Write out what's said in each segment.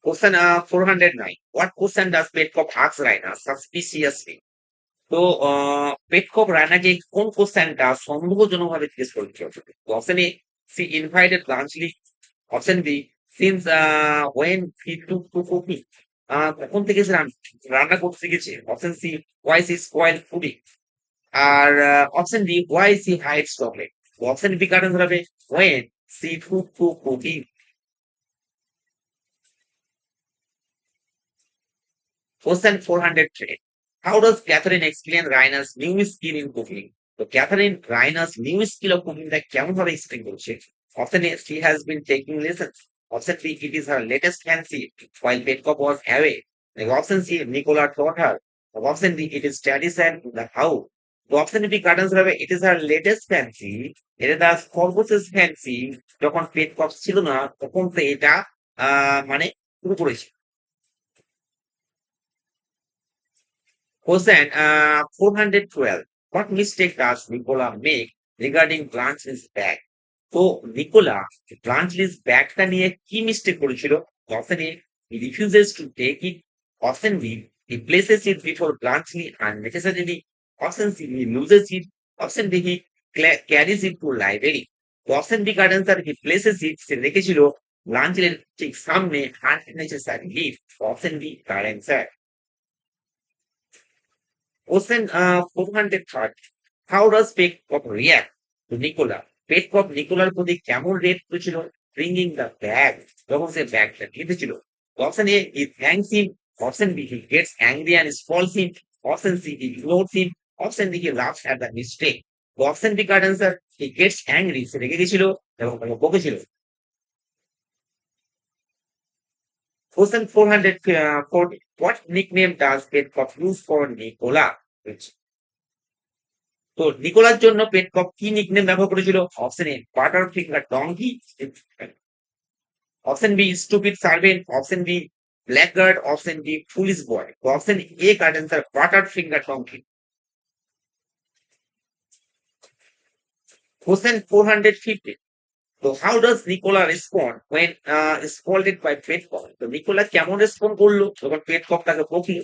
Question 409. What question does Petkov ask Raina suspiciously? তো পেটকপ রায়নাকে কোন কোশ্চেনটা সন্দেহজনকভাবে জিজ্ঞেস করেছিল? Option A, she invited Bluntschli. Option B, since when he took to cooking, কখন থেকে সে রান্না করতে শিখেছে। Option C, why she spoil pudding. আর option D, why she hides chocolate. Option B কারণ হবে when she took to cooking. Question 403. How does Catherine explain Raina's new skill in cooking? So Catherine Raina's new skill of cooking that কেমন ভাবে explain করছে? Option A, she has been taking lessons. Option B, it is her latest fancy while Petkov was away. Like option C, Nicola taught her. Option D, it is tradition in the house. তো option B কারণ হবে it is her latest fancy. এটা তার সর্বশেষ fancy, যখন পেটকপ ছিল না তখন তো এটা মানে শুরু করেছে। Question 412. What mistake does Nicola make regarding Blanche's bag? তো নিকোলা ব্লাঞ্চলিস ব্যাগটা নিয়ে কি মিস্টেক করেছিল? Option A, he refuses to take it. Option B, he places it before Blanchly unnecessarily. Option C, he loses it. Option D, he carries it to library. তো option B current sir, he places it, সে রেখেছিল ব্লাঞ্চলির ঠিক সামনে unnecessarily. Option B current sir. Question 430. How does Petkop react to Nicola? Petkop নিকোলার প্রতি কেমন rate করেছিল? Bringing the bag, যখন সে ব্যাগটা নিতেছিল। Option A, he thanks him. Option B, he gets angry and scolds him. Option C, he ignores him. Option D, he laughs at the mistake. তো option B current answer, he gets angry, সে রেগে গেছিল এবং তাকে বকেছিল। Question 440. What nickname does Petkop use for Nicola? তো নিকোলার জন্য পেটকপ কি nickname ব্যবহার করেছিল? Option A, butter finger donkey. Option B, stupid servant. Option B, blackguard. Option B, police boy. তো option A correct answer, butter finger donkey. Question 450. তো how does Nicola respond when scolded by Petkoff? তো Nicola কেমন respond করলো যখন পেটকপ তাকে বকলো?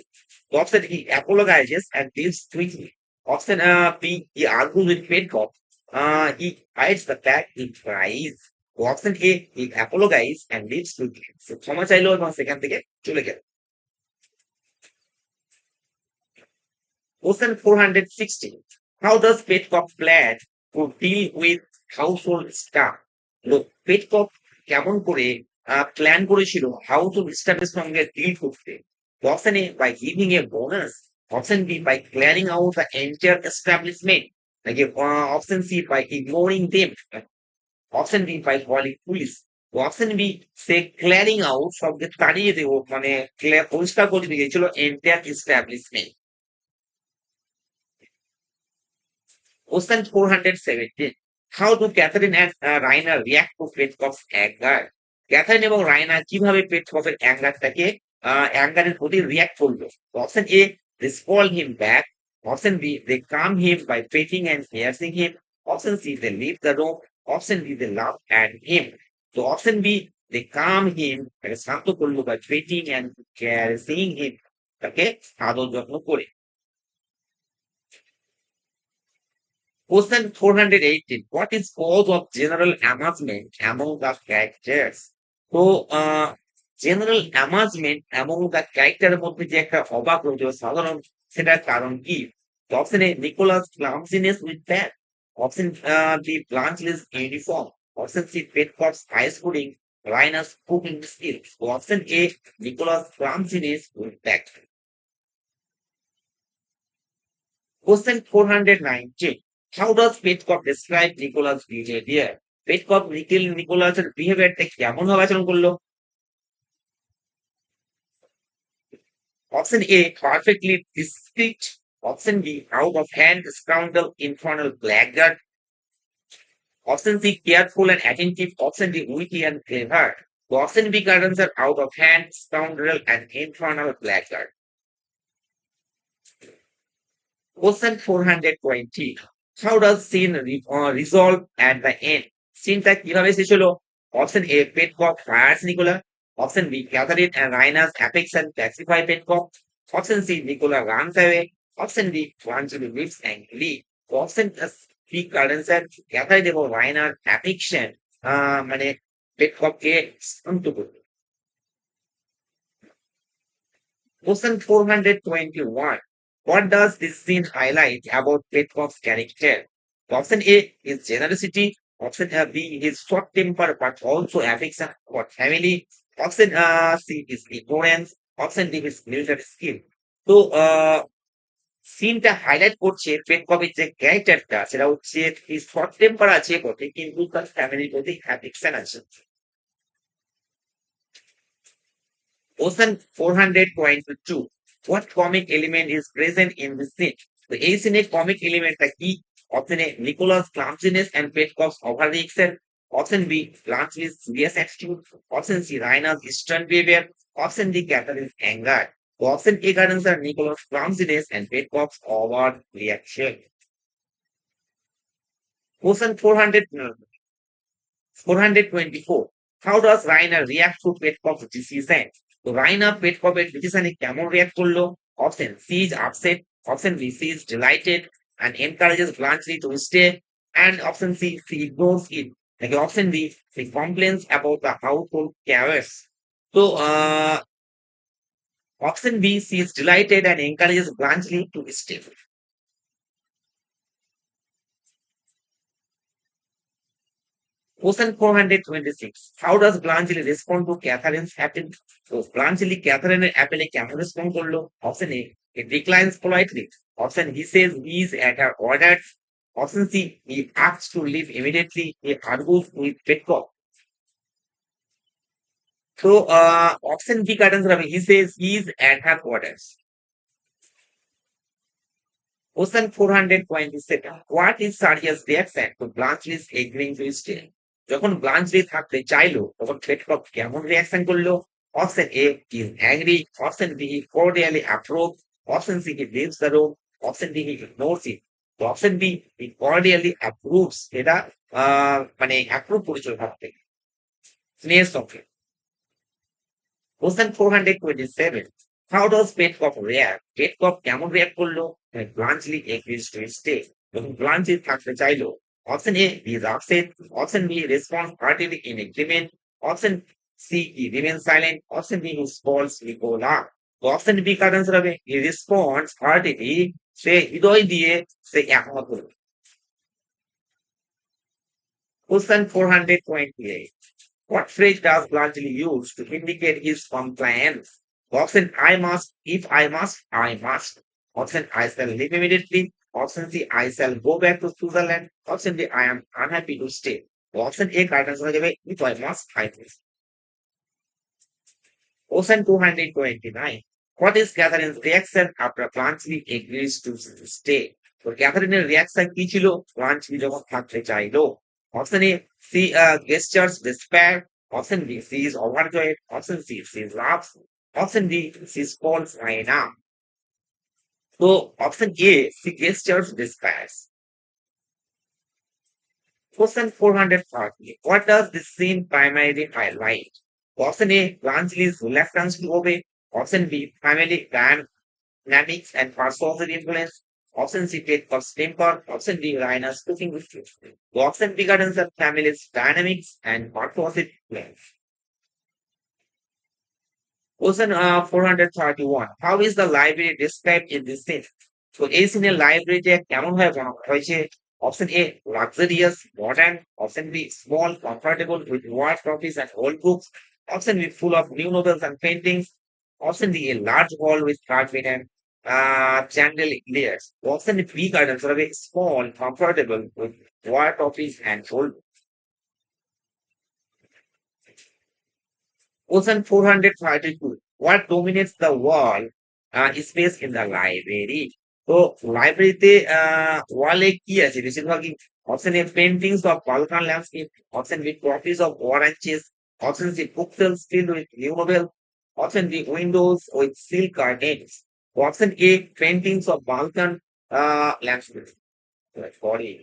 তো option E, apologizes and deals quickly. Option B, he argues with Petkop. He hides the fact he cries. Option A, he apologizes and leaves quickly. So ক্ষমা চাইলো এবং সেখান থেকে চলে গেল। Question 460. How does Petkop plan to deal with household staff? Look, Petkop কেমন করে plan করেছিল হাউসহোল্ড স্টাফের সঙ্গে ডিল করতে? Option A, by giving a bonus. Option B, by clearing out the entire establishment. Like option C, by ignoring them. Option D, by calling police. Option B, say clearing out সবকে তাড়িয়ে দেব, মানে পরিষ্কার করে দিয়েছিল entire establishment. Question 417. How do Catherine and Raina react to Petkop's anger? Catherine এবং Raina কিভাবে পেটকপের অ্যাঙ্গারের প্রতি রিয়াক্ট করলো? Option A, they scold him back. Option B, they calm him by petting and caressing him. Option C, they leave the room. Option D, they laugh at him. So option B, they calm him, মানে শান্ত করলো by petting and caressing him, তাকে আদর যত্ন করে। Question 418. What is cause of general amazement among the characters? তো general অ্যামাজমেন্ট এবং the ক্যারেক্টারের মধ্যে যে একটা অবাক রয়েছে সাধারণ, সেটার কারণ কি? Option A, Nicola's clumsiness with bag. Option B, Bluntschli's uniform. Option C, Petkoff's ice pudding, Raina's cooking skills. Option A, Nicola's clumsiness with bag. Question 419. How does Petkop describe Nicholas' behavior? Petkop নিকোলাসের বিহেভিয়ারটা কেমন ভাবে আচরণ করলো? Option A, perfectly discreet. Option B, out of hand scoundrel, infernal blackguard. Option C, careful and attentive. Option D, witty and clever. The option B currents are out of hand scoundrel and infernal blackguard. Question 420. How does scene resolve at the end? সিনটা কিভাবে শেষ হলো? Option A, Petkoff fires Nicola. Option B, Catherine and Raina's apex and pacify Petcock. Option C, Nicola runs away. Option D, Angelo lives angrily. Option B, current and Catherine এবং রাইনার অ্যাফিকশন মানে পেটকপকে শান্ত করবে। Question 421. What does this scene highlight about Petkov's character? Option A is generosity. Option B is short temper but also affection for family. Option C is ignorance. Option D is military skill. তো সিনটা highlight করছে পেটকপের যে ক্যারেক্টারটা সেটা হচ্ছে short temper আছে বটে কিন্তু তার ফ্যামিলির প্রতি অ্যাফেকশন আছে। Question 422. What comic element is present in this scene? তো এই সিনে কমিক এলিমেন্টটা কি? Option A Nicola's clumsiness and Petkoff's overreaction, option B Bluntschli's serious attitude, option C Raina's eastern behaviour, option D Catherine anger. তো option A correct আর Nicola's clumsiness and Petkoff's overreaction. Question 424. How does Rainer react to Petkop's decision? তো রাইনার পেটকপের ডিসিশনে কেমন react করলো? Option C is upset, option B C is delighted and encourages bluntly to stay, and option C she ignores it. Like option D she complains about the household chaos. So option B she is delighted and encourages bluntly to stay. Question 426. How does Blanchely respond to Catherine's appeal? So Blanchely Catherine appeal কেমন respond করলো? Option A, he declines politely. Option he says he is at her orders. Option C, he asks to leave immediately. He argues with Petcock. So option B কাটান হবে, he says he is at her orders. Question 427. What is Sardia's reaction to Blanchely's agreeing to stay? যখন ব্লাঞ্চলি থাকতে চাইলো তখন পেটকপ কেমন reaction করলো? Option A is angry, option B cordially approve, option C he leaves the room, option D he ignores it. তো option B he cordially approves, এটা মানে approve করেছিল ভাব থেকে। Next option. Question 427. How does Petkop react? Petkop কেমন react করলো? Bluntly agrees to stay. যখন ব্লাঞ্চলি থাকতে চাইলো, option A he is upset, option B responds heartily in agreement, option C he remains silent, option D he scolds Nicola. তো option B কার answer হবে? He responds heartily, সে হৃদয় দিয়ে সে একমত হলো। Question 428. What phrase does Bluntly use to indicate his compliance? Option I must, if I must, I must. Option I shall leave immediately. Option C, I shall go back to Switzerland. Option D, I am unhappy to stay. Option A, correct answer হবে if I must, I must. Question 229. What is Catherine's reaction after Bluntly agrees to stay? তো ক্যাথারিনের reaction কি ছিল ব্লাঞ্চলি যখন থাকতে চাইলো? Option A C gestures despair, option B she is overjoyed, option C she laughs, option D she scolds Raina. So option A she gestures despair. Question 430. What does this scene primarily highlight? Option A, Blanchely's reluctance to obey. Option B, family dynamics and persuasive influence. Option C, Petcock's temper. Option D, Raina's cooking with food. The option B guidance of family's dynamics and persuasive influence. Question 431. How is the library described in this scene? So এই সিনের লাইব্রেরিতে কেমন ভাবে বানানো হয়েছে? Option A, luxurious, modern. Option B, small, comfortable with wide copies and old books. Option B, full of new novels and paintings. Option D, a large hall with carpet and chandeliers. Option B, gardens are very small, comfortable with wide copies and old books. Question 432. What dominates the wall space in the library? তো লাইব্রেরিতে ওয়ালে কি আছে বেশিরভাগই? Option A paintings of Balkan landscape, option B copies of war and chess, option C bookshelves filled with new novel, option D windows with silk curtains, option A paintings of Balkan landscape. Sorry.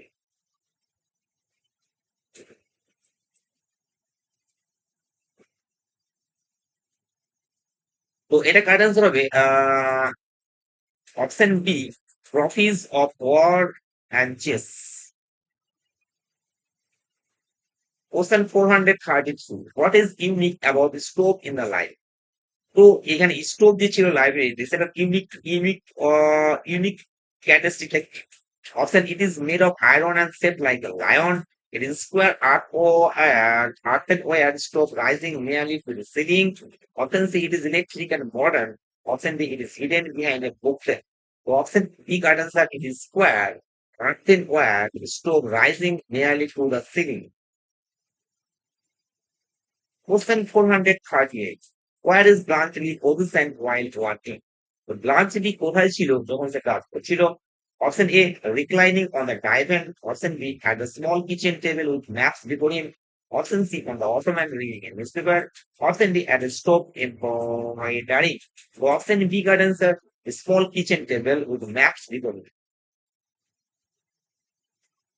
তো এটা correct answer হবে option B, trophies of war and chess. Question 432, what is unique about stove in the life? তো এখানে stove যে ছিল লাইব্রেরিতে সেটা unique characteristic. Option, it is made of iron and shaped like a lion. It is square earthenware stove rising nearly to the ceiling. Option C, it is electric and modern. Option D, it is hidden behind a bookshelf. So option B, guidance that it is square earthenware stove rising nearly to the ceiling. Question 438. Where is Blanchely positioned while working? তো Blanchely কোথায় ছিল যখন সে কাজ করছিল? Option A, reclining on the divan. Option B, at a small kitchen table with maps before him. Option C, on the ottoman reading a newspaper. Option D, at a stove embroidering. So option B got answer, a small kitchen table with maps before him.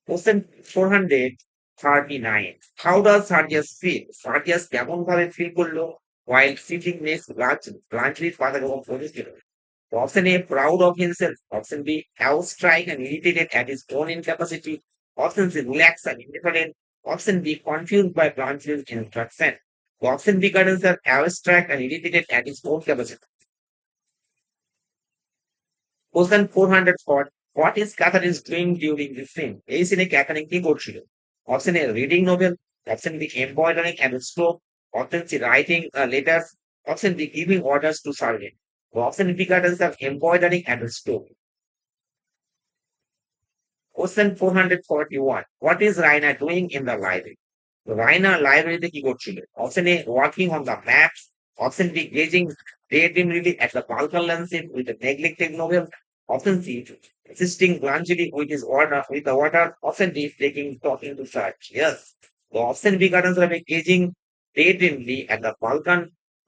Question 439. How does Sardius feel? Sardius কেমন ভাবে feel করলো while sitting next to Blanchely's father এবং পরিচিত? Option A, proud of himself. Option B, awestruck and irritated at his own incapacity. Option C, relaxed and indifferent. Option D, confused by Blanchely's instruction. Option B got answer, awestruck and irritated at his own capacity. Question 404. What is Catherine doing during this scene? এই সিনে Catherine কি করছিল? Option A, reading novel. Option B, embroidering and stove. Option C, writing letters. Option D, giving orders to servant. Option B got answer, embroidering and stove. Question 441. What is Raina doing in the library? Raina library কি করছিল? Option A, working on the maps. Option B, gazing daydreamily at the balcony landscape with a neglected novel. Option C, assisting Blanchely with his order with the water. Option D, talking to search. Yes. The option B got answer by gazing daydreamily at the balcony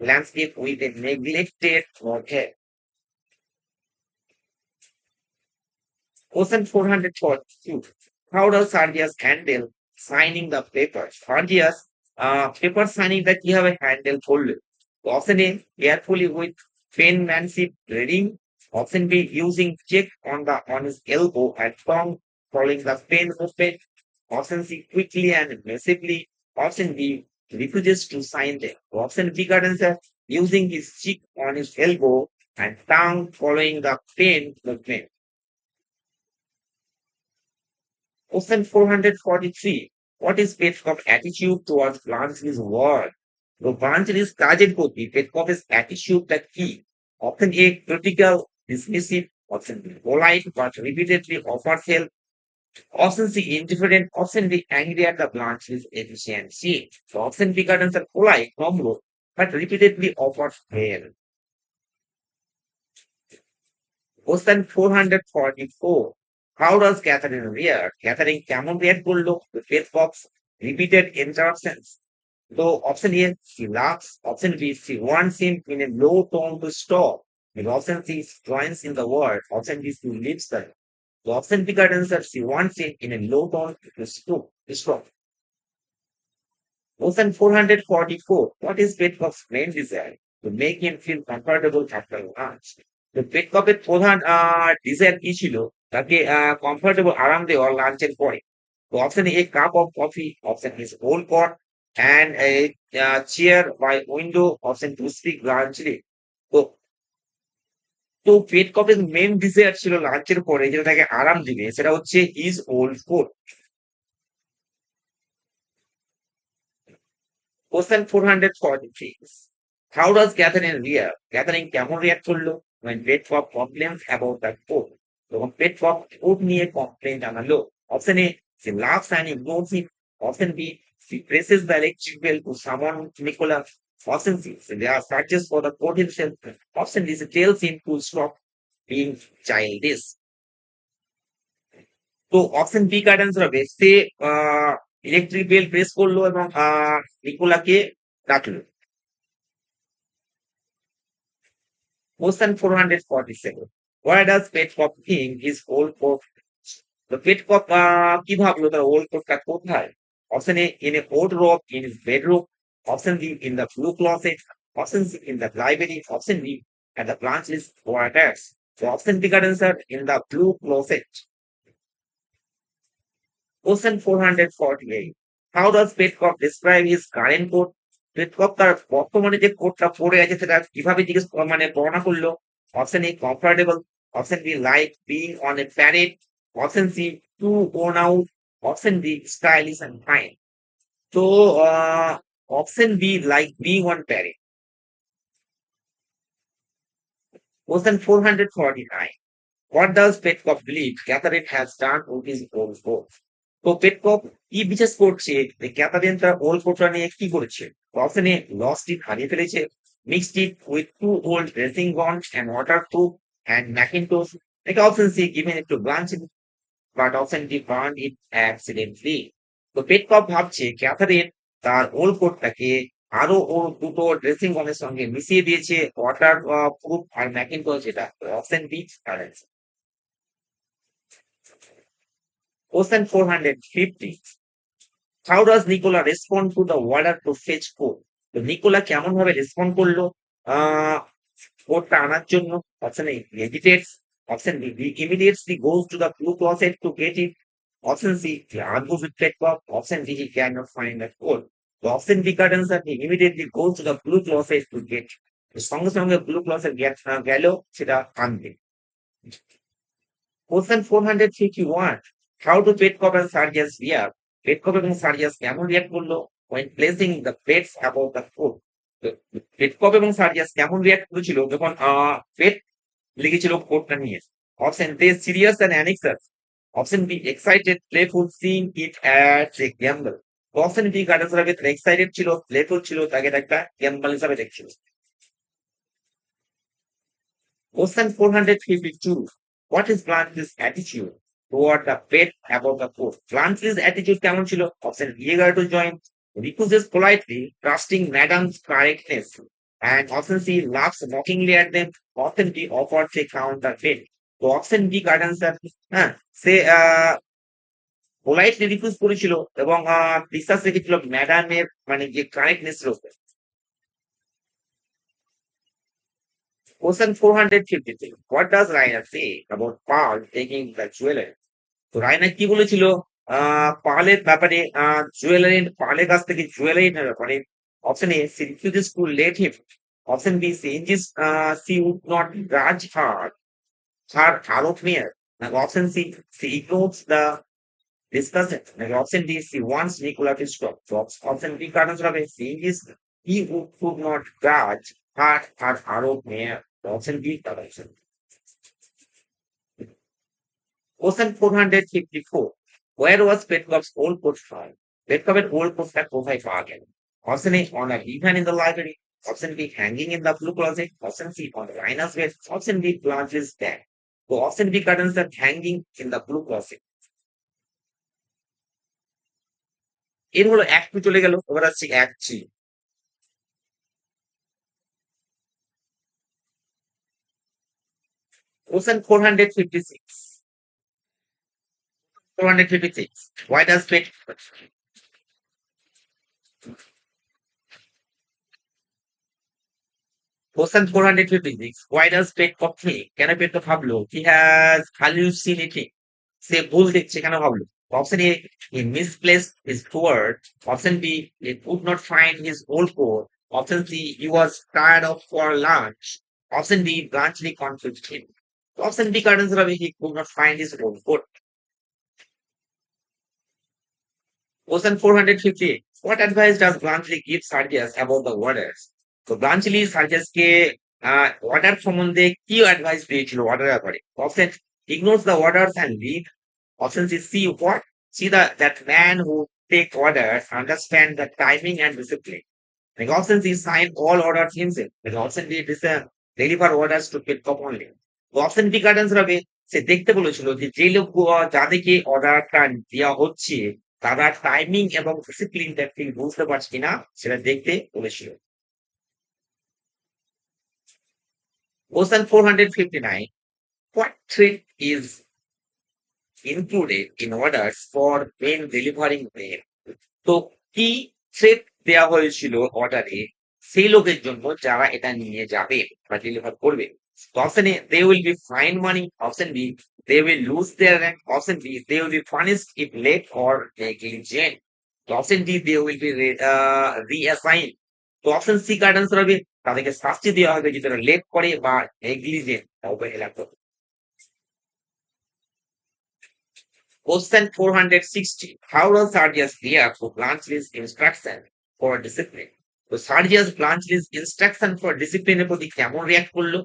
landscape with a neglected novel. Question 442. How does Sardius handle signing the papers? Sardius paper signing that you have a handle folder. Option A, carefully with penmanship reading. Option B, using check on his elbow and tongue, following the pen movement. Option C, quickly and massively. Option D, refuses to sign them. Option B got answer, using his cheek on his elbow and tongue following the pen movement. Question 443. What is Petkov's attitude towards Blanchely's work? তো Blanchely's কাজের প্রতি Petkov's attitude কি? Option A, critical, dismissive. Option B, polite but repeatedly offers help. Option C, indifferent. Option D, angry at the Blanchely's efficiency. So option B got answer, polite, নম্র, but repeatedly offers help. Question 444. How does Catherine react? Catherine কেমন react করলো to Petkov's repeated interruptions? So option A, she laughs. Option B, she wants him in a low tone to stop. And option C, joins in the word. Option D, she leaves them. So option B got answer, she wants him in a low tone to stop. Question 444. What is Petkov's main desire? To make him feel comfortable after lunch. তো পেটকপের প্রধান desire কি ছিল? তাকে comfortable আরাম দেওয়া লাঞ্চের পরে। তো option A, cup of coffee. Option is whole pot and a chair by window. Option two, speak লাঞ্চলি। তো তো পেটকপের মেন ডিজায়ার ছিল লাঞ্চের পরে যেটা তাকে আরাম দিবে, সেটা হচ্ছে is old coat. Question 443. How does Catherine react? Catherine কেমন react করলো when Petkov complains about the coat? যখন Petkov coat নিয়ে complaint জানালো। Option A, she laughs and ignores him. Option B, she presses the electric bell to summon Nicholas. Option C, there are searches for the coat himself. Option D, she tells him to stop being childish. তো option B correct answer হবে, সে electric bell press করলো এবং নিকোলাকে ডাকলো। Question 447. Why does Petkov think his old coat? The Petkov কি ভাবলো তার old কোটটা কোথায়? Option A, in a wardrobe in his bedroom. Option B, in the blue closet. Option C in the library. Option B at the branch list quarters. So option B correct answer in the blue closet. Question 448. How does Petkov describe his current code? Petkov তার বর্তমানে যে কোডটা পড়ে আছে সেটা কিভাবে জিজ্ঞেস মানে বর্ণনা করলো? Option A comfortable, option B like being on a parade, option C too worn out, option D stylish and fine. তো option B like being on parade. Question 449. What does Petkov believe Catherine has done with his old code? তো পেটকপ কি বিশ্বাস করছে যে Catherine তার old কোডটা নিয়ে কি করেছে? অপশন এ লস্ট ইট হারিয়ে ফেলেছে, mixed it with two old dressing gowns and waterproof and mackintosh. নাকি option C given it to Bluntschli it, but option D burn it accidentally. তো Petkoff ভাবছে Catherine তার old কোডটাকে আরো ও দুটো dressing গনের সঙ্গে মিশিয়ে দিয়েছে ওয়াটার প্রুফ আর ম্যাকিনটোস, যেটা option B correct. Question 450. How does Nicola respond to the order to fetch code? তো নিকোলা কেমন ভাবে রেসপন্ড করলো কোডটা আনার জন্য? Option A hesitates, option B immediately goes to the blue closet to get it, option C he argues with Petkov, option D he cannot find the code। তো option B correct answer, he immediately goes to the blue closet to get it। সঙ্গে সঙ্গে blue ক্লসেট গেল সেটা আনবে। Question 451. How do Petkov and Sarjas react? Petkov এবং সার্জিয়াস কেমন react করলো when placing the bets about the food? পেটকপ এবং সার্জিয়াস কেমন রিয়াক্ট করেছিল যখন পেট লিখেছিল কোডটা নিয়ে? Option A serious and anxious, option B excited playful sing it at a gamble. Option B correct হিসাবে এক্সাইটেড ছিল, প্লেফুল ছিল, তাকে একটা গ্যাম্বল হিসাবে দেখছিল। Question 452. What is Blanche's attitude toward the pet about the food? Blanche's attitude কেমন ছিল? Option eager to join, refuses politely, trusting Madam's correctness, and option C laughs mockingly at them, option D offers a counter pet. তো option B correct answer. হ্যাঁ, সে politely refuse করেছিল এবং বিশ্বাস রেখেছিল ম্যাডামের মানে যে কারেক্টনেস এর উপর। Question 453. What does Rainer say about Paul taking the jewelry? তো রায়না কি বলেছিল পার্লের ব্যাপারে, পার্লের কাছ থেকে জুয়েলারি নেওয়ার ব্যাপারে? Option A she refuses to let him, option B she insists she would not grudge her Arab mare, নাকি option C she ignores the discussion, নাকি option D she wants Nicola to stop. তো option B কারণ হবে she insists he would not grudge her Arab mare. Option B correction. Question 454. Where was Petkov's old coat found? Petkov's old coat কোথায় পাওয়া গেল? Option A on a divan in the library. Option B hanging in the blue closet. Option C on the Rhina's bed. Option D Blanche's bag. So option B correct answer, hanging in the blue closet. এর হলো Act 2 চলে গেল, এবার আসছে Act 3। Question 456. 456. Why does Pet Question 456. Why does Petkov think? কেন পেটকপ ভাবলো he has hallucinating? সে ভুল দেখছে কেন ভাবলো? Option A he misplaced his word. Option B he could not find his old code. Option C he was tired of for lunch. Option D bluntly confused him. Option B correct answer হবে he could not find his old code. Question 458. What advice does Bluntly give Sarjas about the orders? তো ব্লাঞ্চলি সার্জাসকে order সম্বন্ধে কি advice দিয়েছিল order ব্যাপারে? Option ignores the orders and leave, option C what she that man who take orders understand the timing and discipline, like option C sign all orders himself, like option D deliver orders to Petkov only। তো option D correct answer হবে সে দেখতে বলেছিল যে যে লোক যাদেরকে অর্ডারটা দেওয়া হচ্ছে তারা টাইমিং এবং ডিসিপ্লিনটা ঠিক বুঝতে পারছে কিনা সেটা দেখতে বলেছিল। Question 459. What trick is included in orders for when delivering mail? তো কি থ্রেট দেওয়া হয়েছিল অর্ডারে সেই লোকের জন্য যারা এটা নিয়ে যাবে বা ডেলিভার করবে। Option A they will be fine money, option B they will lose their rank, option B they will be punished if late or negligent, তো option D they will be reassigned, তো option C card answer হবে তাদেরকে শাস্তি দেওয়া হবে যদি তারা late করে বা নেগলিজেন্ট অবহেলা করে। Question 460. How does Sardius react to Blanchely's instruction for discipline? তো Sardius Blanchely's instruction for discipline এর প্রতি কেমন রিয়াক্ট করলো?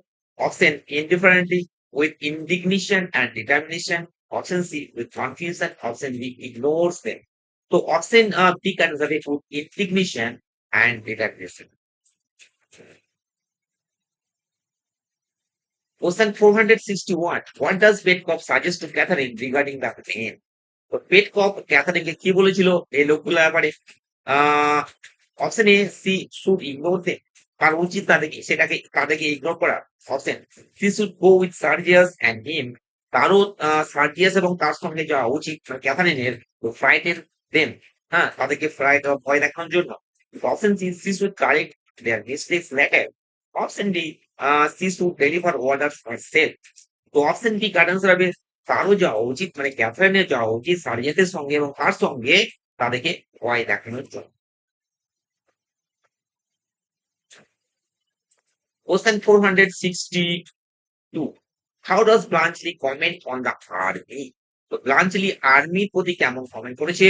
Option indifferently, with indignation and determination. Option C, with confusion. Option D, ignores them. তো option B can be with indignation and determination. Question 461. What does Petkov suggest to Catherine regarding the pain? তো পেটকক ক্যাথারিনকে কি বলেছিল এই লোকগুলো ব্যাপারে? Option A she should ignore them, কার উচিত তাদেরকে ইগনোর করা। Option C should go with Sergius and him, তারও সার্জিয়াস এবং তার সঙ্গে যাওয়া উচিত ক্যাথারিনের, তো ফ্রাইটেন দেম, হ্যাঁ তাদেরকে ফ্রাইট ভয় দেখানোর জন্য। Option C she should correct their mistakes later. Option D she should deliver order for self. তো অপশন ডি কারেন্ট আনসার হবে তারও যাওয়া উচিত, মানে ক্যাথরিনের যাওয়া উচিত সার্জিয়াসের সঙ্গে এবং তার সঙ্গে তাদেরকে ভয় দেখানোর জন্য। Question 462. How does Blanchely comment on the army? তো Blanchely আর্মির প্রতি কেমন কমেন্ট করেছে?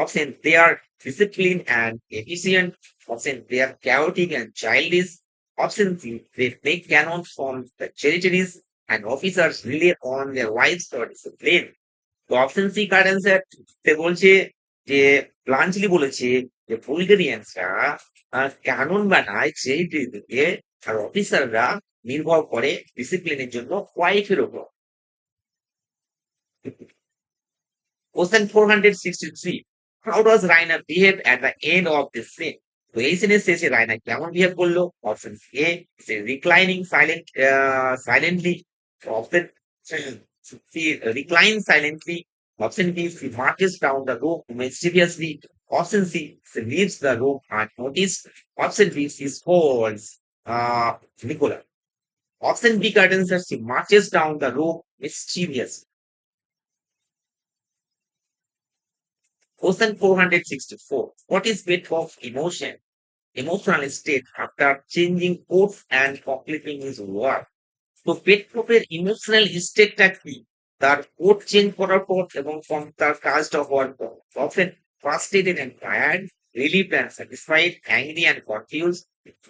Option they are disciplined and efficient. Option they are chaotic and childish. Option C they make cannons from the territories and officers rely on their wives for discipline. তো option C current answer, সে বলছে যে ব্লাঞ্চলি বলেছে যে বুলগেরিয়ানসরা Canon বানায় সেই দিকে, আর অফিসাররা নির্ভর করে ডিসিপ্লিনের জন্য ওয়াইফের উপর। Question 463. How does Rainer behave at the end of this scene? তো এই সিনের শেষে রায়নার কেমন বিহেভ করলো? Option A reclining silently, option C recline silently, option B she marches down the room mischievously, option C she leaves the room unnoticed, option D she scolds Nicola, option B correct answer she marches down the room mischievously. Question 464. What is bit of emotional state after changing course and completing his work? তো পেট্রোপের emotional স্টেটটা কি তার code change করার পর এবং তার কাজটা হওয়ার পর? Option frustrated and tired, relieved and satisfied, angry and confused,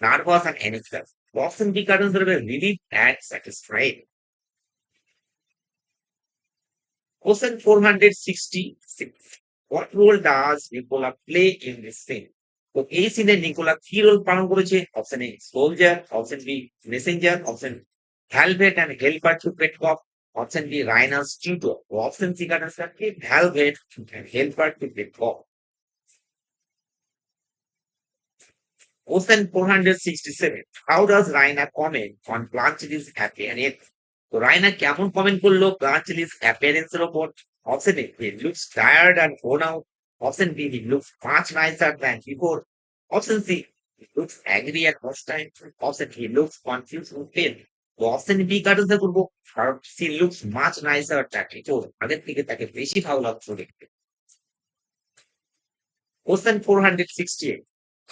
nervous and anxious. Option B কারণ ধরবে relieved and satisfied. Question 466. What role does Nicola play in this scene? তো এই সিনে নিকোলা কি রোল পালন করেছে? Option A soldier, option B messenger, option Velvet and helper to Petkov. Option B, Rhinos tutor. Option C, Velvet and helper to Petkov. Question 467. How does Raina comment on Blanchely's appearance? তো রায়না কেমন comment করলো ব্লাঞ্চলি's appearance এর উপর? Option A he looks tired and worn out. Option B he looks much nicer than before. Option C he looks angry and hostile. Option he looks confused and pale. তো option B card করবো কারণ she looks much নাইসার চাকরি, তো আগের থেকে তাকে বেশি ভালো লাগছে দেখতে। Question 468.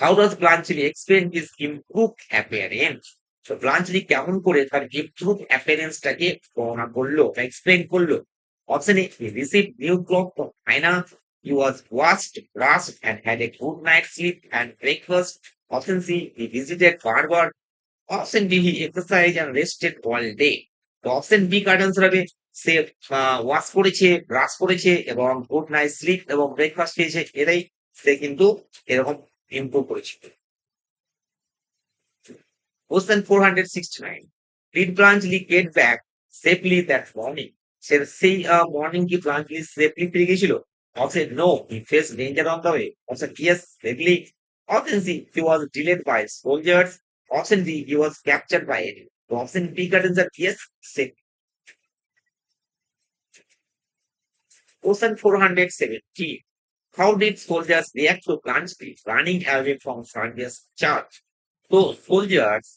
How does Blanchely explain his improved appearance? তো ব্লাঞ্চলি কেমন করে তার improved appearance-টাকে বর্ণনা করলো বা এক্সপ্লেন করলো? Option A he received new clothes from China, he was washed, brushed and had a good night's sleep and breakfast. Option C he visited barber. Option D he exercised and rested all day. তো option B correct answer হবে সে wash করেছে, brush করেছে এবং good night sleep এবং breakfast খেয়েছে, এটাই সে কিন্তু এরকম ইমপ্রুভ করেছে। Question 469. Did Blanchely get back safely that morning? সেই মর্নিং কি Blanchely সেফলি ফিরে গেছিল? Option no, he faced danger on the way. Option yes, safely. Option C, he was delayed by soldiers. Option D, he was captured by enemy. So option B got answer yes, safe. Question 470. How did soldiers react to Blanchely running away from Sardius charge? তো soldiers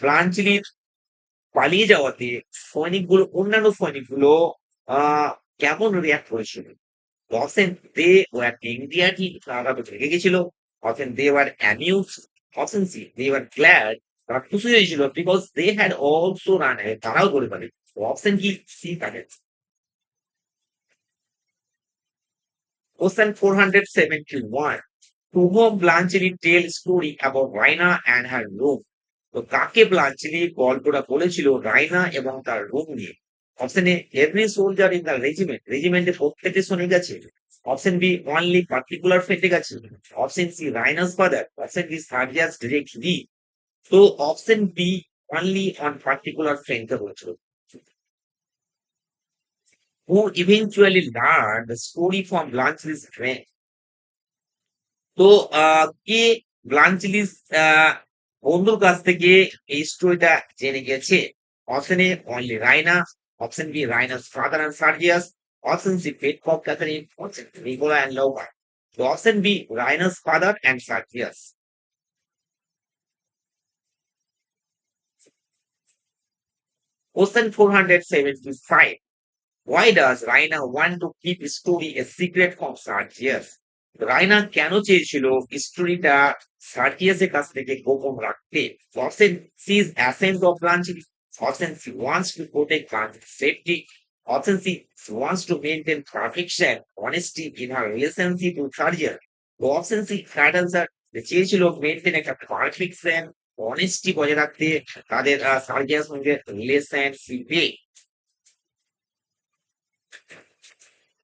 ব্লাঞ্চলির পালিয়ে যাওয়াতে অন্যান্য সৈনিকগুলো কেমন react করেছিল? Often they were angry at him, তারা তো রেগে গেছিল। Often they were amused, often they were glad, তারা খুশি হয়েছিল because they had also run away, তারাও করে ফেলে। Often কি সি থাকে। Question 471. To whom Blanchely tell story about Raina and her room? তো কাকে ব্লাঞ্চলি গল্পটা বলেছিল রাইনা এবং তার রুম নিয়ে? Option A every soldier in the রেজিমেন্টে প্রত্যেকটি সৈনিক আছে। অপশন বি অনলি পার্টিকুলার ফ্রেন্ডে আছে। Option C Raina's father. Option D Sergius directly. তো option B only on particular ফ্রেন্ডে বলেছিল। Who eventually learned the story from Blanchely's friend? তো কে ব্লাঞ্চলিস বন্ধুর কাছ থেকে এই স্টোরিটা জেনে গেছে? Option A only Raina. Option B Raina's father and Sergius. Option C Petkoff Catherine. Option Nicola and lover. তো option B Raina's father and Sergius. Question 475. Why does Raina want to keep story a secret from Sargius? Raina কেন চেয়েছিল স্টোরিটা সার্কিয়াসের কাছ থেকে গোপন রাখতে? Option C is ascent of Bluntschli. Option C wants to protect Bluntschli's safety. Option C wants to maintain perfection honesty in her relationship with Sergius. তো option C correct answer. চেয়েছিল মেইনটেইন একটা পারফেকশন অনেস্টি বজায় রাখতে তাদের সার্জিয়াস সঙ্গে রিলেশনশিপে।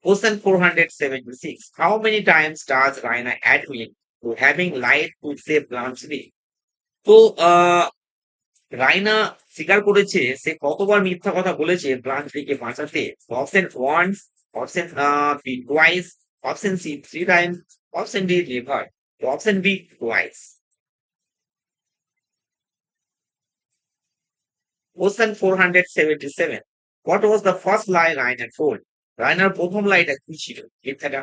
Question 476. How many times does Raina admit to having lied to save Blanchely? তো রাইনা স্বীকার করেছে সে কতবার মিথ্যা কথা বলেছে ব্লাঞ্চলিকে বাঁচাতে? Option once, option B twice, option C three times, option D never. Option B twice. Question 477. What was the first lie Raina told? রাইনার প্রথম লাইটা কি ছিল মিথ্যাটা?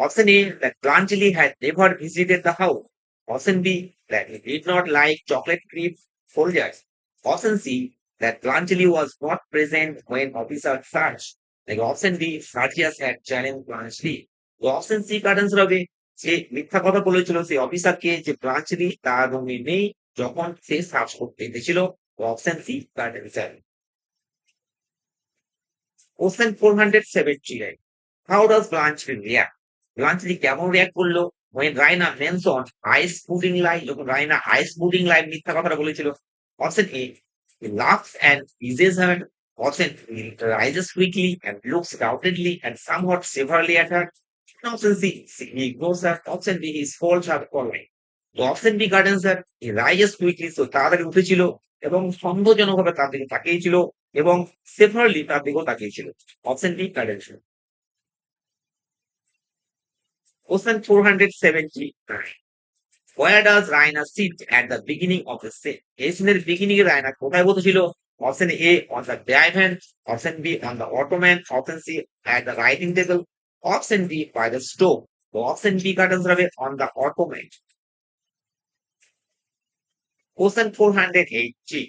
Option A, that Blanchely had never visited the house. Option B, that he did not like chocolate cream soldiers. Option C, that Blanchely was not present when officers searched. Like option D, Sargius had challenged Blanchely. তো option C correct answer হবে। সে মিথ্যা কথা বলেছিল সেই অফিসারকে যে ব্লাঞ্চলি তার রুমে নেই যখন সে সার্চ করতে এসেছিল। Option C correct answer. Question 479. How does Blanchely react? Blanchely কেমন রিয়াক্ট করলো when Raina mentioned ice pudding lie, যখন রাইনা আইস পুডিং লাই মিথ্যা কথাটা বলেছিল? Option A, he laughs and eases her. Option he rises quickly and looks doubtedly and somewhat severely at her. Option C, he ignores her. Option D, he folds her polite. তো option B correct answer. he rises quickly, so তাড়াতাড়ি উঠেছিল এবং সন্দেহজনকভাবে তার দিকে তাকিয়েছিল এবং সেভারলি তার দিকেও তাকিয়েছিল। Option D correct answer. Question 479. Where does Raina sit at the beginning of the scene? এই সিনের বিগিনিং এ রায়না কোথায় বসেছিল? Option A on the divan, option B on the ottoman, option C at the writing table, option D by the stove. তো option B correct answer হবে on the ottoman. Question 480.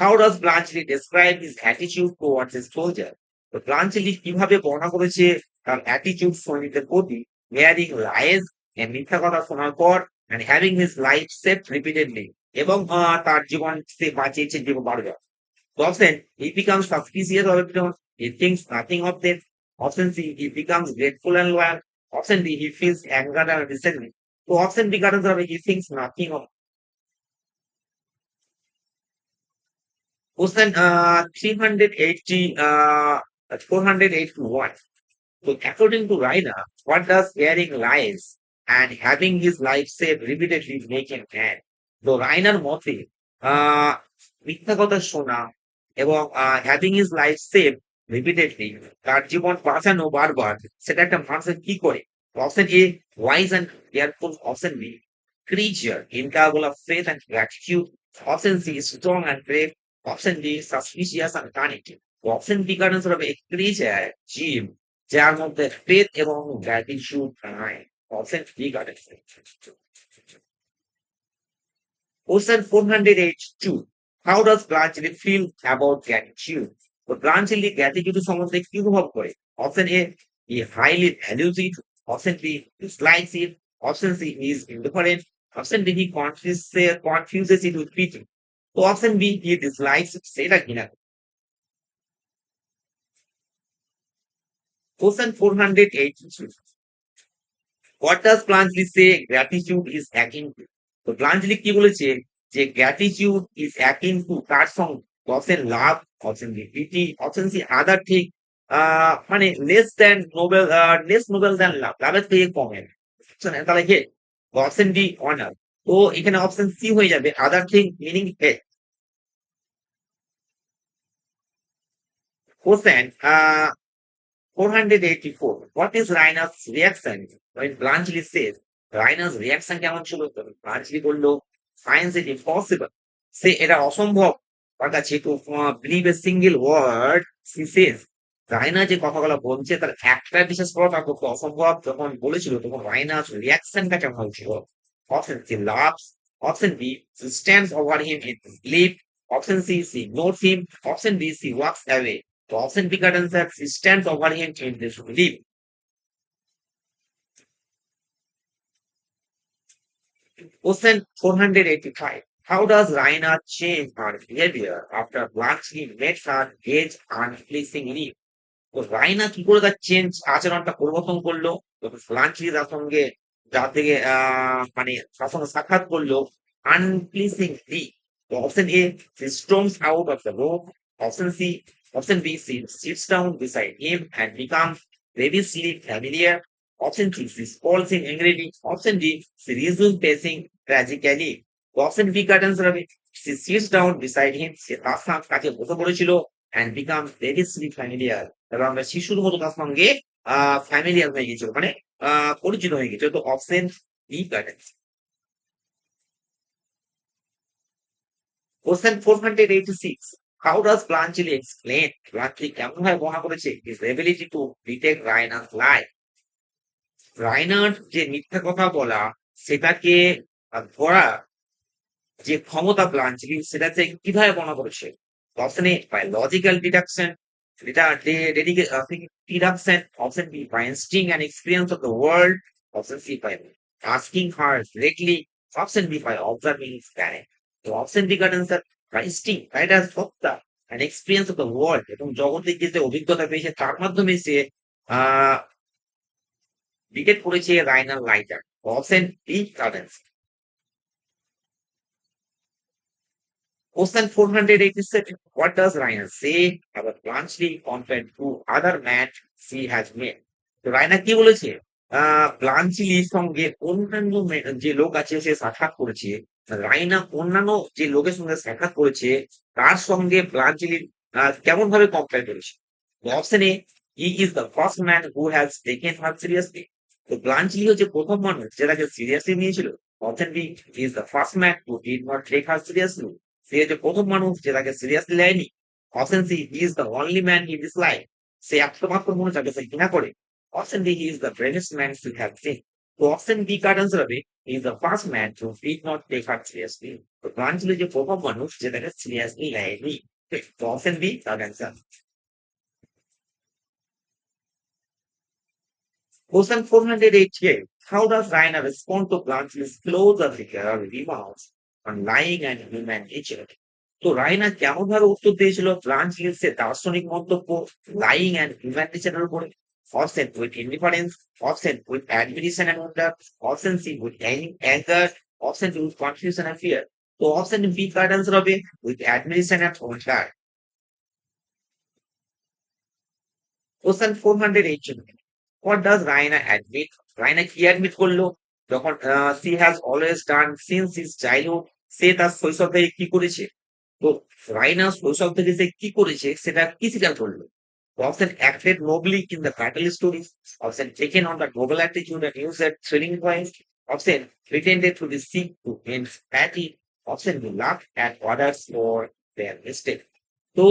How does Blanchely describe his attitude towards his soldier? তো ব্লাঞ্চলি কিভাবে বর্ণনা করেছে তার attitude সৈনিকদের প্রতি? wearing lies, মিথ্যা কথা শোনার পর, and having his life saved repeatedly, এবং তার জীবন সে বাঁচিয়েছে জীবন বারবার। তো option he becomes suspicious of everyone, he thinks nothing of them. Option C, he becomes grateful and loyal. Option D, he feels anger and resentment. তো option B কারণ হবে he thinks nothing of. Question 380, 481. So according to Raina, what does hearing lies and having his life saved repeatedly make him mad? তো রাইনার মতে আহ মিথ্যা কথা শোনা এবং having his life save repeatedly তার জীবন বাঁচানো বারবার সেটা একটা মানুষের কি করে? Option A, wise and careful. Option B, creature incapable of faith and gratitude. Option C, strong and brave. Option D, suspicious and connected. Option B কারণ হবে ক্রিচার জীব যার মধ্যে ফেথ এবং গ্র্যাটিটিউড নাই। Option B got it. Question 482. How does Blanchely feel about gratitude? তো Blanchely gratitude সম্বন্ধে কি অনুভব করে? Option A, he highly values it. Option B, dislikes it. Option C, he is indifferent. Option D, he confuses it with pity. তো option B, he dislikes it. সেটা কিনা? Question 483. What does Blanchely say gratitude is akin to? তো Blanchely কি বলেছে যে gratitude is akin to কার সঙ্গে? Option love, option B pity, option C other ঠিক মানে লেস নোবেল দ্যান লাভ, লাভের থেকে কমে, তাহলে হে অপশন ডি অনার। তো এখানে অপশন সি হয়ে যাবে আদার থিং মিনিং হে। Question 484. What is Rainer's reaction when Blanchely says? Rainer's reaction কেমন ছিল? Blanchely বললো finds it impossible. সে এটা অসম্ভব তার কাছে to believe a single word she says. Raina যে কথাগুলো বলছে তার একটা বিশ্বাস করা তার পক্ষে অসম্ভব। যখন বলেছিল তখন রাইনার রিয়াকশনটা কেমন হয়েছিল? Option C loves, option B she stands over him in disbelief, option C she ignores him, option D she walks away. তো option B correct answer she stands over him in disbelief. Question 485. How does Raina change her behavior after Blanchely met her age unpleasing leave? তো রাইনা কি করে তার change আচরণটা পরিবর্তন করলো? ব্লান্চলি তার সঙ্গে যার থেকে মানে তার সঙ্গে সাক্ষাৎ করলো আনপ্লিজিংলি। তো option A she storms out of the room, option C, option B she sits down beside him and becomes ravishly familiar, option C she scolds him angrily, option D she resumes pacing tragically. তো option B correct answer হবে she sits down beside him, সে তার কাছে বসে পড়েছিল and becomes ravishly familiar, এবং আমরা শিশুর মতো তার সঙ্গে ফ্যামিলিয়ার হয়ে গেছিল, মানে পরিচিত হয়ে গেছিল। তো option B correct. Question 486. How does Blanchely explain? Blanchely কেমন ভাবে বর্ণনা করেছে his ability to detect Rainer's lie? রাইনার যে মিথ্যা কথা বলা সেটাকে ধরা যে ক্ষমতা Blanchely সেটাতে কিভাবে বর্ণনা করেছে? Option A by logical deduction, deduction, option B by instinct and experience of the world, option C by asking her directly, option B by observing his parent. So option B got answer by instinct, right, as সত্তা and experience of the world, এবং জগতের যে অভিজ্ঞতা পেয়েছে তার মাধ্যমে সে detect করেছে রাইনার lighter. Option B got answer. Question 487. What does Raina say about Blanchely compared to other men she has met? তো রায়না কি বলেছে? ব্লাঞ্চলির সঙ্গে অন্যান্য যে লোক আছে সে সাক্ষাৎ করেছে, রায়না অন্যান্য যে লোকের সঙ্গে সাক্ষাৎ করেছে তার সঙ্গে ব্লাঞ্চলির কেমন ভাবে কম্পেয়ার করেছে? Option A he is the first man who has taken her seriously. তো ব্লাঞ্চলি হচ্ছে প্রথম মানুষ যেটাকে সিরিয়াসলি নিয়েছিল। Option B is the first man who did not take her seriously. সে যে প্রথম মানুষ যে তাকে সিরিয়াসলি নেয়নি। Option C he is the only man he dislike, সে একমাত্র মানুষ যাকে সে ঘৃণা করে। Option D he is the bravest man she have scene. তো অপশন বি কার্ড আনসার হবে he is the first man who did not take her seriously. তো ব্লাঞ্চলি যে প্রথম মানুষ যে তাকে সিরিয়াসলি নেয়নি। তো option B correct answer. Question 488. How does Raina respond to Blanchely's closer remarks on lying and human nature? তো রাইনা কেমন ভাবে উত্তর দিয়েছিল ব্লাঞ্চলির সে দার্শনিক মন্তব্য লাইং এন্ড হিউম্যান নেচারের উপরে? Option with indifference, option with admiration and wonder, option C with anger, option D with confusion and fear. তো অপশন বি কারেক্ট আনসার হবে with admiration and wonder. Question 418. What does Raina admit? Raina কি admit করলো যখন she has always done since his childhood? সে তার শৈশব থেকে কি করেছে? তো রাইনা শৈশব থেকে সে কি করেছে সেটা কি স্বীকার করলো? Option acted nobly in the battle stories, option taken on the noble attitude and used at thrilling points, option pretended to be sick to end patty, option to laugh at others for their mistake. So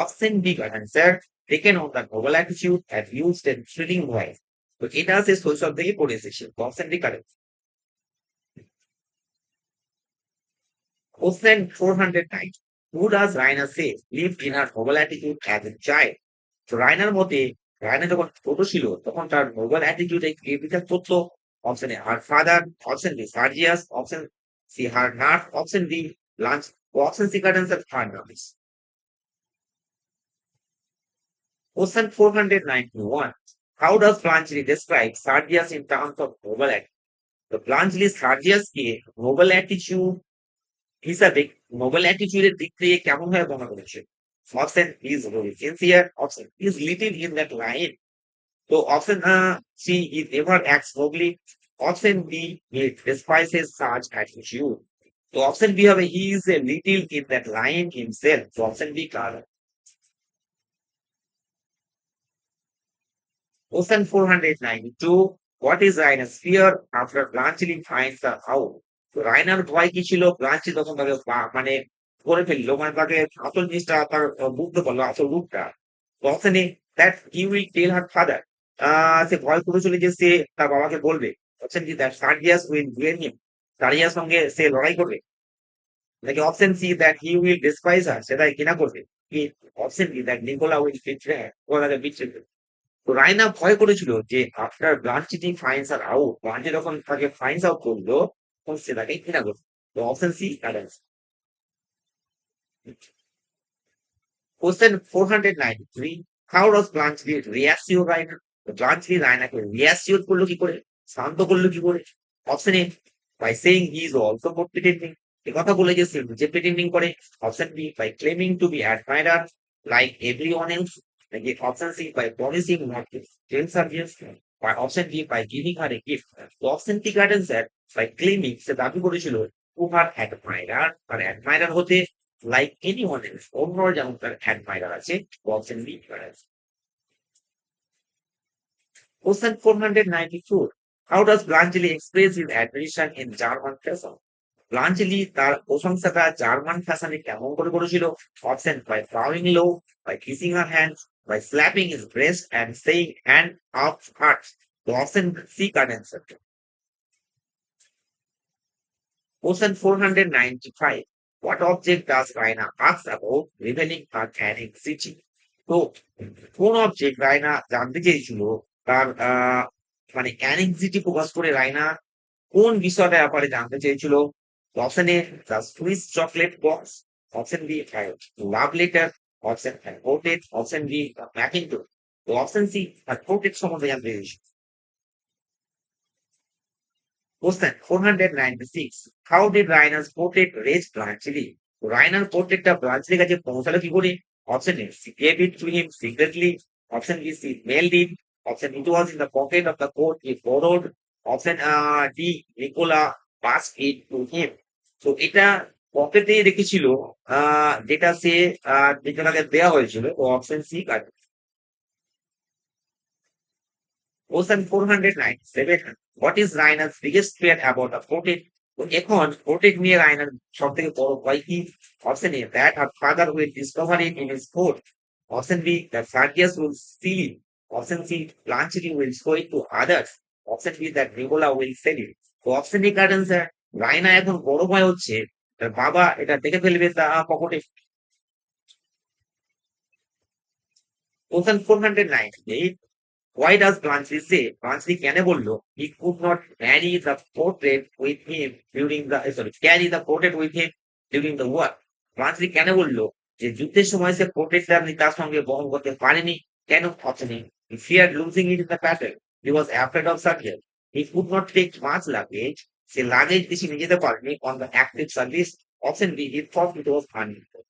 option B got answer taken on the noble attitude and used in thrilling ways. তো এটা আছে শৈশব থেকে পড়ে এসেছে। Option D correct. Question 409. Who does Rainer say lived in her noble attitude as a child? তো রায়নার মতে রায়না যখন ছোট ছিল তখন তার নোবেল অ্যাটিটিউডে কে বিচার করতো? Option A her father, option B Sergius, option C her nurse, option D lunch, option C correct her nurse. Question 491. How does Blanchely describe Sardius in terms of noble attitude? তো Blanchely সার্জিয়াসকে noble attitude হিসাবে noble অ্যাটিটিউডের দিক থেকে কেমন ভাবে বর্ণনা করেছে? Option is very sincere, option is little in that line, তো option C is never acts nobly, option B he despises such attitude, তো অপশন বি হবে he is a little in that line himself, তো option B correct. Question 492. What is Rainer's fear after Blanchely finds her out? তো রাইনার ভয় কি ছিল? ব্লাঞ্চলি তখন তাকে মানে করে ফেললো, মানে তাকে আসল জিনিসটা তার বুঝতে পারলো আসল রূপটা। তো option A that he will tell her father, সে ভয় করেছিল যে সে তার বাবাকে বলবে। Option D that Sergius will duel him, সার্জিয়ার সঙ্গে সে লড়াই করবে। নাকি option C that he will despise her, সে তাকে ঘৃণা করবে। কি option D that Nicola will betray her, ও তাকে বিট্রে করবে। তো রায়না ভয় করেছিল যে after Bluntschli finds her out, Bluntschli যখন তাকে ফাইন্ডস আউট করলো তখন সে তাকে ঘৃণা করবে। তো option C correct. Question 493. How does Blanchely reassure Rainer? তো Blanchely রায়নাকে reassure করলো কি করে? শান্ত করলো কি করে? Option A by saying he is also not pretending, এ কথা বলে যে সে নিজে প্রিটেন্ডিং করে। Option B by claiming to be admirer like everyone else, নাকি option C by promising not to tell Sergius, বা option D by giving her a gift। তো option T correct sir, by claiming সে দাবি করেছিল to her admirer, R admirer হতে like anyone else, অন্যরা যেমন তার admirer আছে। Option B correct. Question 494. How does Blanchely express his admiration in German fashion? Bluntschli তার প্রশংসাটা জার্মান ফ্যাশনে কেমন করে করেছিল? Option by bowing low, by kissing her hands, by slapping his breast and saying hand up heart, তো option C correct answer. Question 495. What object does Raina ask about revealing her anxiety? তো কোন object Raina জানতে চেয়েছিল তার মানে anxiety প্রকাশ করে? রায়না কোন বিষয়টার ব্যাপারে জানতে চেয়েছিল? Option A the Swiss chocolate box, option B love letter, option portrait, option B mackintosh, তো অপশন সি পোর্ট্রেট সম্বন্ধে জানতে চেয়েছিল। Question 496. How did Rainer's portrait reach Blanchely? রায়নার পোর্ট্রেটটা ব্লাঞ্চলির কাছে পৌঁছালো কি করে? Option A she gave it to him secretly, option B she mailed it, option it was in the pocket of the coat he borrowed, option D Nicola passed it to him, তো এটা পকেটে রেখেছিল, যেটা সে যেটা তাকে দেওয়া হয়েছিল, তো option C correct. Question 497. What is Rainer's biggest fear about a portrait? তো এখন পোর্ট্রেট নিয়ে রায়নার সব থেকে বড় ভয় কি? Option A that her father will discover it in his coat, option B that Sergius will steal it, option C Bluntschli will show it to others, option B that Nicola will sell it, তো option D correct answer. Raina এখন বড় ভয় হচ্ছে তার বাবা এটা দেখে ফেলবে তা পকেটে। Question 498. Why does Blanchely say, Blanchely কেন বললো he could not marry the portrait with him during the carry the portrait with him during the war? Blanchely কেন বললো যে যুদ্ধের সময় সে পোর্ট্রেটটা তার সঙ্গে বহন করতে পারেনি? কেন? Option A he feared losing it in the battle, he was afraid of surgery, he could not take much luggage, সে লাগেজ বেশি নিয়ে যেতে পারেনি on the active service, option B he thought it was unequal,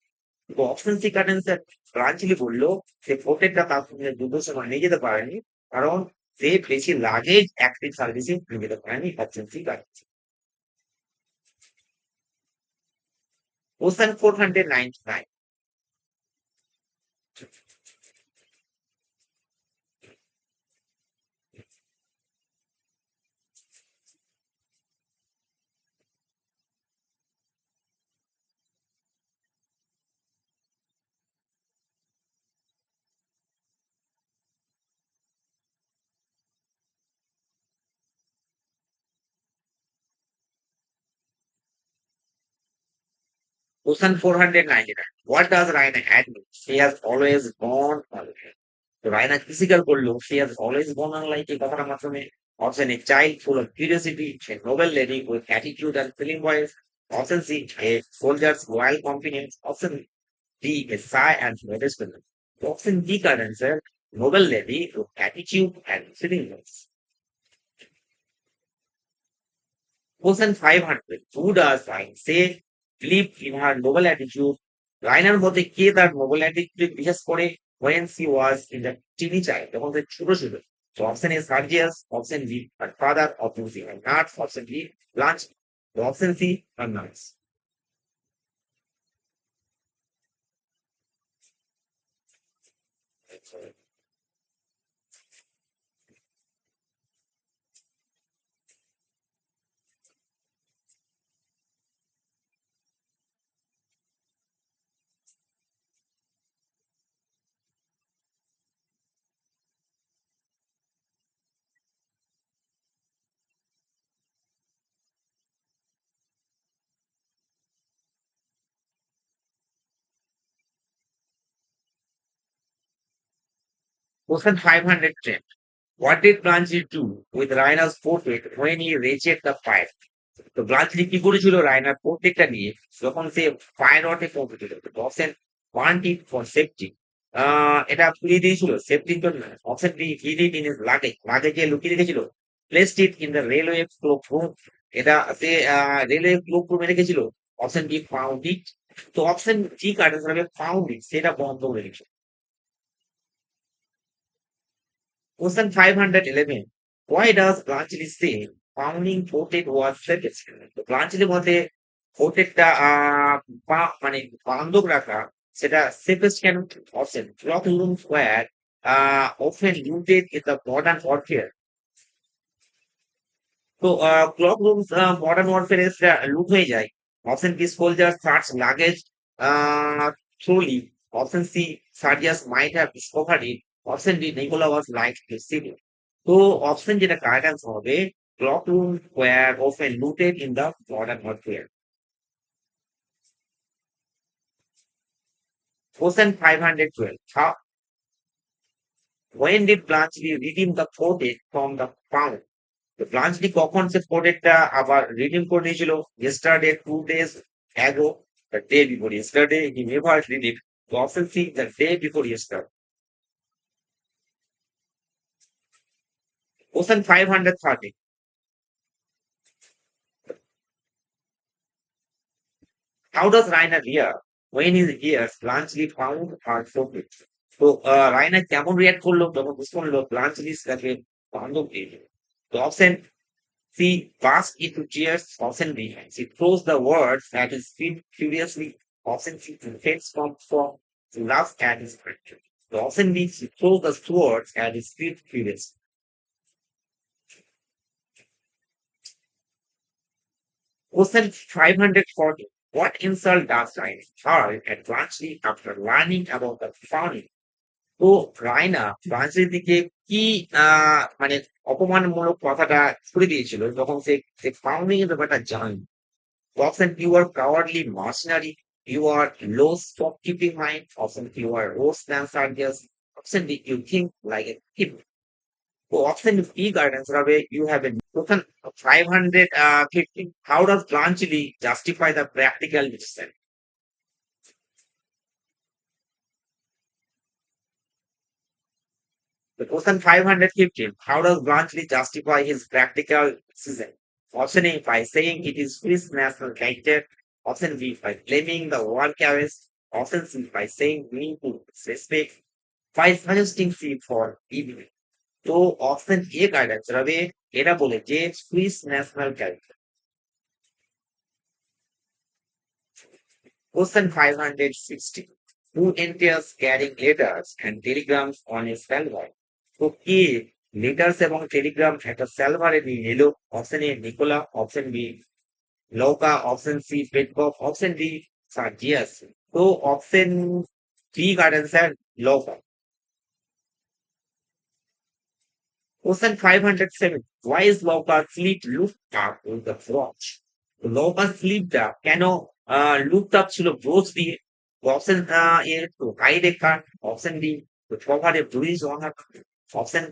তো option C correct answer. Bluntschli বললো সে প্রত্যেকটা তার সঙ্গে যুদ্ধের সময় নিয়ে যেতে পারেনি কারণ সে বেশি লাগেজ অ্যাক্টিভ সার্ভিসে নিয়ে যেতে পারেনি। Option C correct. Question 499. Question 499. What does Raina admit? She has always gone away. তো রায়না ফিজিক্যাল করলো she has always gone on like এই কথাটার মাধ্যমে option a child full of curiosity a noble lady with attitude and feeling voice option C a soldier's royal confidence option D a shy and modest woman option D correct answer noble lady with attitude and feeling voice. Question 500. Who does Ryan say believe in her noble attitude? রায়নার মধ্যে কে তার Nobel attitude বিশেষ করে when she was in the teeny child যখন সে ছোট ছিল? So option A Sergius, option B her father, option C her nurse, option D lunch, so option C her nurse. Question 510. What did Blanche do with Raina's portrait when he reached the fire? তো ব্লাঞ্চলি কি করেছিল রায়নার প্রত্যেকটা নিয়ে যখন সে fire ওয়ার্কে পৌঁছেছিল? Option one T for safety এটা পুড়িয়ে দিয়েছিল সেফটির জন্য option B hid it in his লাগেজে লুকিয়ে রেখেছিল placed it in the railway cloak room এটা সে রেলওয়ে ক্লোক রুমে রেখেছিল অপশন বি ফাউন্ড ইট তো অপশন জি কার্ড হিসাবে ফাউন্ড ইট সেটা বন্ধ করে রেখেছিল. Question 511. Why does Blanchely say founding portrait was safest? তো ব্লাঞ্চলির মধ্যে পোর্ট্রেটটা মানে বান্ধব রাখা সেটা সেফেস্ট কেন? Option clock rooms were often looted in the modern warfare. তো ক্লক রুমস মডার্ন ওয়ারফেয়ারে সেটা লুট হয়ে যায়. Option B soldier search luggage thoroughly option C Sergius might have discovered it option D Nicola was like to sit. তো option যেটা correct answer হবে clock room were often looted in the modern warfare. Question 512. When did Blanchely redeem the portrait from the pound? তো ব্লাঞ্চলি কখন সে পোর্ট্রেটটা আবার redeem করে নিয়েছিল? yesterday 2 days ago the day before yesterday he never did it. So option C the day before yesterday. Question 530. How does Rainer react when his ears Blanchely found her portrait? তো রায়না কেমন react করলো যখন বুঝতে পারলো ব্লাঞ্চলির কাছে বান্ধব দিয়ে দিল? তো option she burst into tears. Option B. She throws the words at his feet furiously. Option C. She takes from to laugh at his friend. The option B. She throws the swords at his feet furiously. Question 540. What insult does Ryan hurl at Blanchely after learning about the founding? তো রায়না ব্লাঞ্চলির দিকে কি মানে অপমানমূলক কথাটা ছুড়ে দিয়েছিল যখন সে founding এর ব্যাপারটা জানে? Option you are cowardly mercenary, you are low stockkeeping mind, option you are worse than Sardius, option D you think like a kid. So option B guidance হবে you have a total 550. How does Blanchely justify the practical decision? The question 515. How does Blanchely justify his practical decision? Option A by saying it is his national character. Option B by blaming the war carriers. Option C by saying meaningful respect. By suggesting C for evening. তো option এ guidance হবে এরা বলে যে Swiss national character. Question 560. Who enters carrying letters and telegrams on a salver? তো কি letters এবং Telegram একটা সার্ভারে নিয়ে এলো? Option A Nicola, option B Louka, option C Petkoff, option D Sergius. তো option D correct sir Louka. Question 507. Why is Louka slip look up with the watch? তো লৌকা স্লিপটা কেন looked up ছিল ব্রোচ দিয়ে, option A to hide a card, option B to cover a bruise on her, option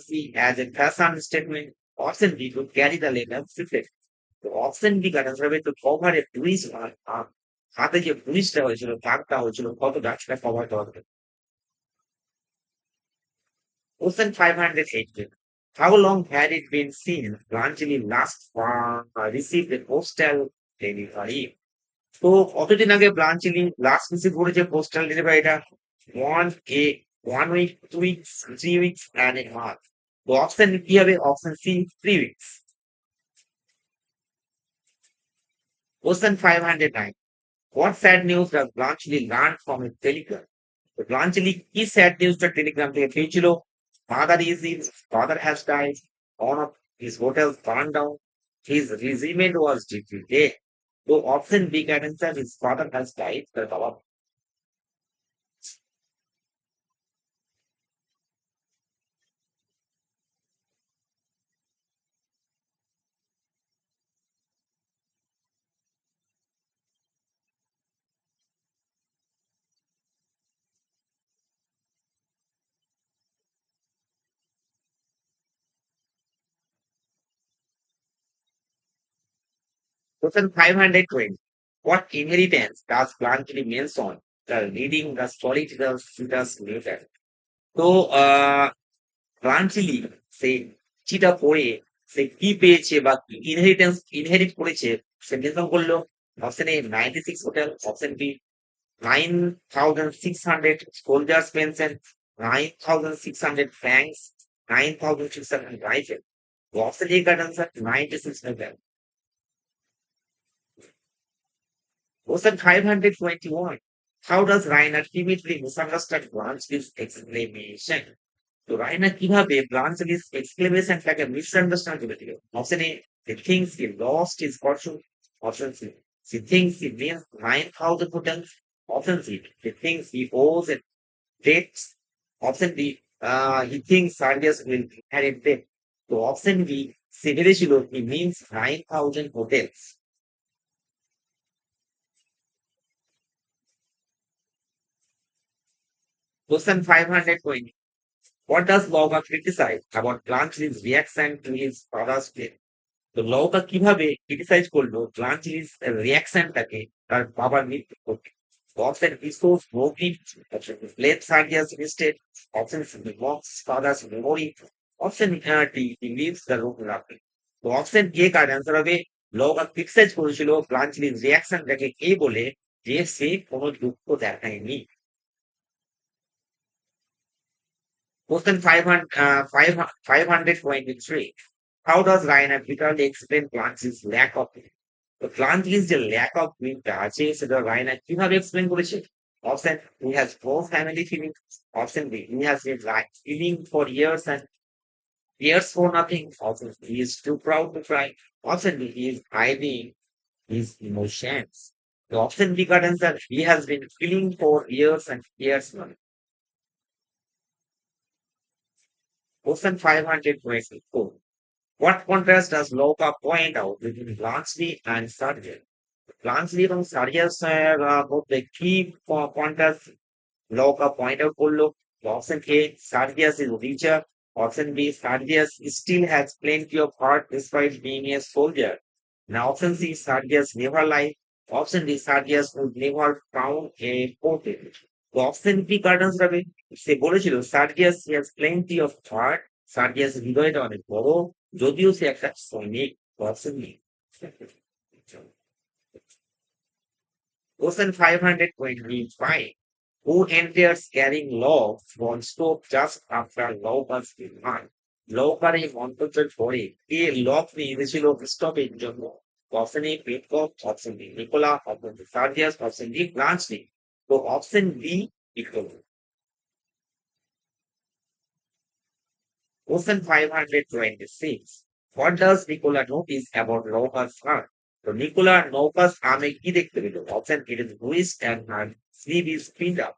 C as a fashion statement, option D to carry the letter secret. তো option B কাটা যাবে to cover a bruise on her arm. হাতে যে ব্রুইজটা হয়েছিল, দাগটা হয়েছিল, কতটা সেটা কভার করা হবে। Question 518. How long had it been since Branchili last received a postal delivery? তো কতদিন আগে ব্রাঞ্চিলি লাস্ট রিসিভ করেছে পোস্টাল ডেলিভারি? এটা one A 1 week, 2 weeks, 3 weeks and a month. তো অপশন কি হবে? Option C 3 weeks. Question 509. What sad news does Blanchely learn from a telegram? তো Blanchely কি স্যাড নিউজটা টেলিগ্রাম থেকে পেয়েছিল? Father is ill, father has died, one of his hotels burned down, his regiment was defeated. So option B can answer, his father has died. তার বাবা। Question 520. What inheritance does Bluntly mention the reading the solicitor suitor's letter? তো ব্রাঞ্চলি সে চিটা পড়ে সে কি পেয়েছে বা কি inherit করেছে সে মেনশন করলো। Option A 96 hotel, option B 9,600 soldiers pension, 9,600 francs, 9,600 rifle. তো option A correct answer 96 hotel. Question 521. How does Rainer timidly misunderstand Blanchely's exclamation? তো রাইনা কিভাবে ব্লাঞ্চলিস এক্সক্লেমেশনটাকে মিসআন্ডারস্ট্যান্ড করেছিল? Option A he thinks he lost his fortune, option C he thinks he means 9,000 hotels, option C he thinks he owes a debt, option D he thinks Sardius will inherit debt. তো option B সে ভেবেছিল he means 9,000 hotels. Question 520. What does Lauga criticize about Blanchely's reaction to his father's death? তো লৌকা কিভাবে criticise করলো ব্লাঞ্চলিস রিয়াকশনটাকে তার বাবার মৃত্যু করতে? Option B shows motive, option B let Sergius mistake, option C mocks father's memory, option D he leaves the room রাফলি। তো option এ কার answer হবে লৌকা ক্রিটিসাইজ করেছিল ব্লাঞ্চলিস রিয়াকশনটাকে এই বলে যে সে কোনো দুঃখ দেখায়নি। Question 523. How does Rainer bitterly explain Blanch's lack of it? তো Blanch's যে lack of winter আছে সেটা রায়না কিভাবে এক্সপ্লেন করেছে? Option he has no family feeling, option B he has been like feeling for years and years for nothing, option C he is too proud to cry, option D he is hiding his emotions. The option B got answer, he has been feeling for years and years. Question 524. What contrast does Loka point out between Blanchly and Sargent? Blanchly এবং Sargent's মধ্যে কি contrast Loka point out করলো? Option A, Sargent is richer. Option B, Sargent still has plenty of heart despite being a soldier. Now option C, Sargent never lied. Option D, Sargent would never found a portrait. তো option B correct answer হবে। সে বলেছিল Sergius he has plenty of heart, Sergius হৃদয়টা অনেক বড়, যদিও সে একটা সৈনিক। Option B. Question 525. Who enters carrying logs on stove just after Lauka's demand? লৌকার এই মন্তব্যের পরে কে লক নিয়ে এসেছিল স্টপের জন্য? Option A Petkoff, option B Nicola, option B Sergius, option D Bluntschli. তো option B Nicola. Question 526. What does Nicola notice about Lauka's heart? তো নিকোলা নৌকাস আমে কি দেখতে পেল? Option it is bruised and her sleeve is pinned up.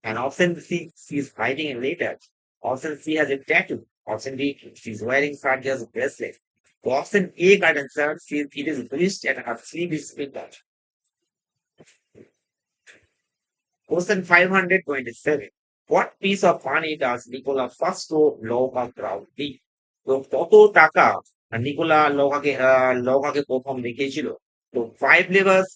And option C, she is hiding a letter. Option C has a tattoo. Option D, she is wearing Sardia's bracelet. So option A got answered, it is bruised and her sleeve is pinned up. Question 527. What piece of money does Nicola first to Loga crowd be? তো কত টাকা Nikola লৌকাকে প্রথম দেখিয়েছিল? তো 5 levers,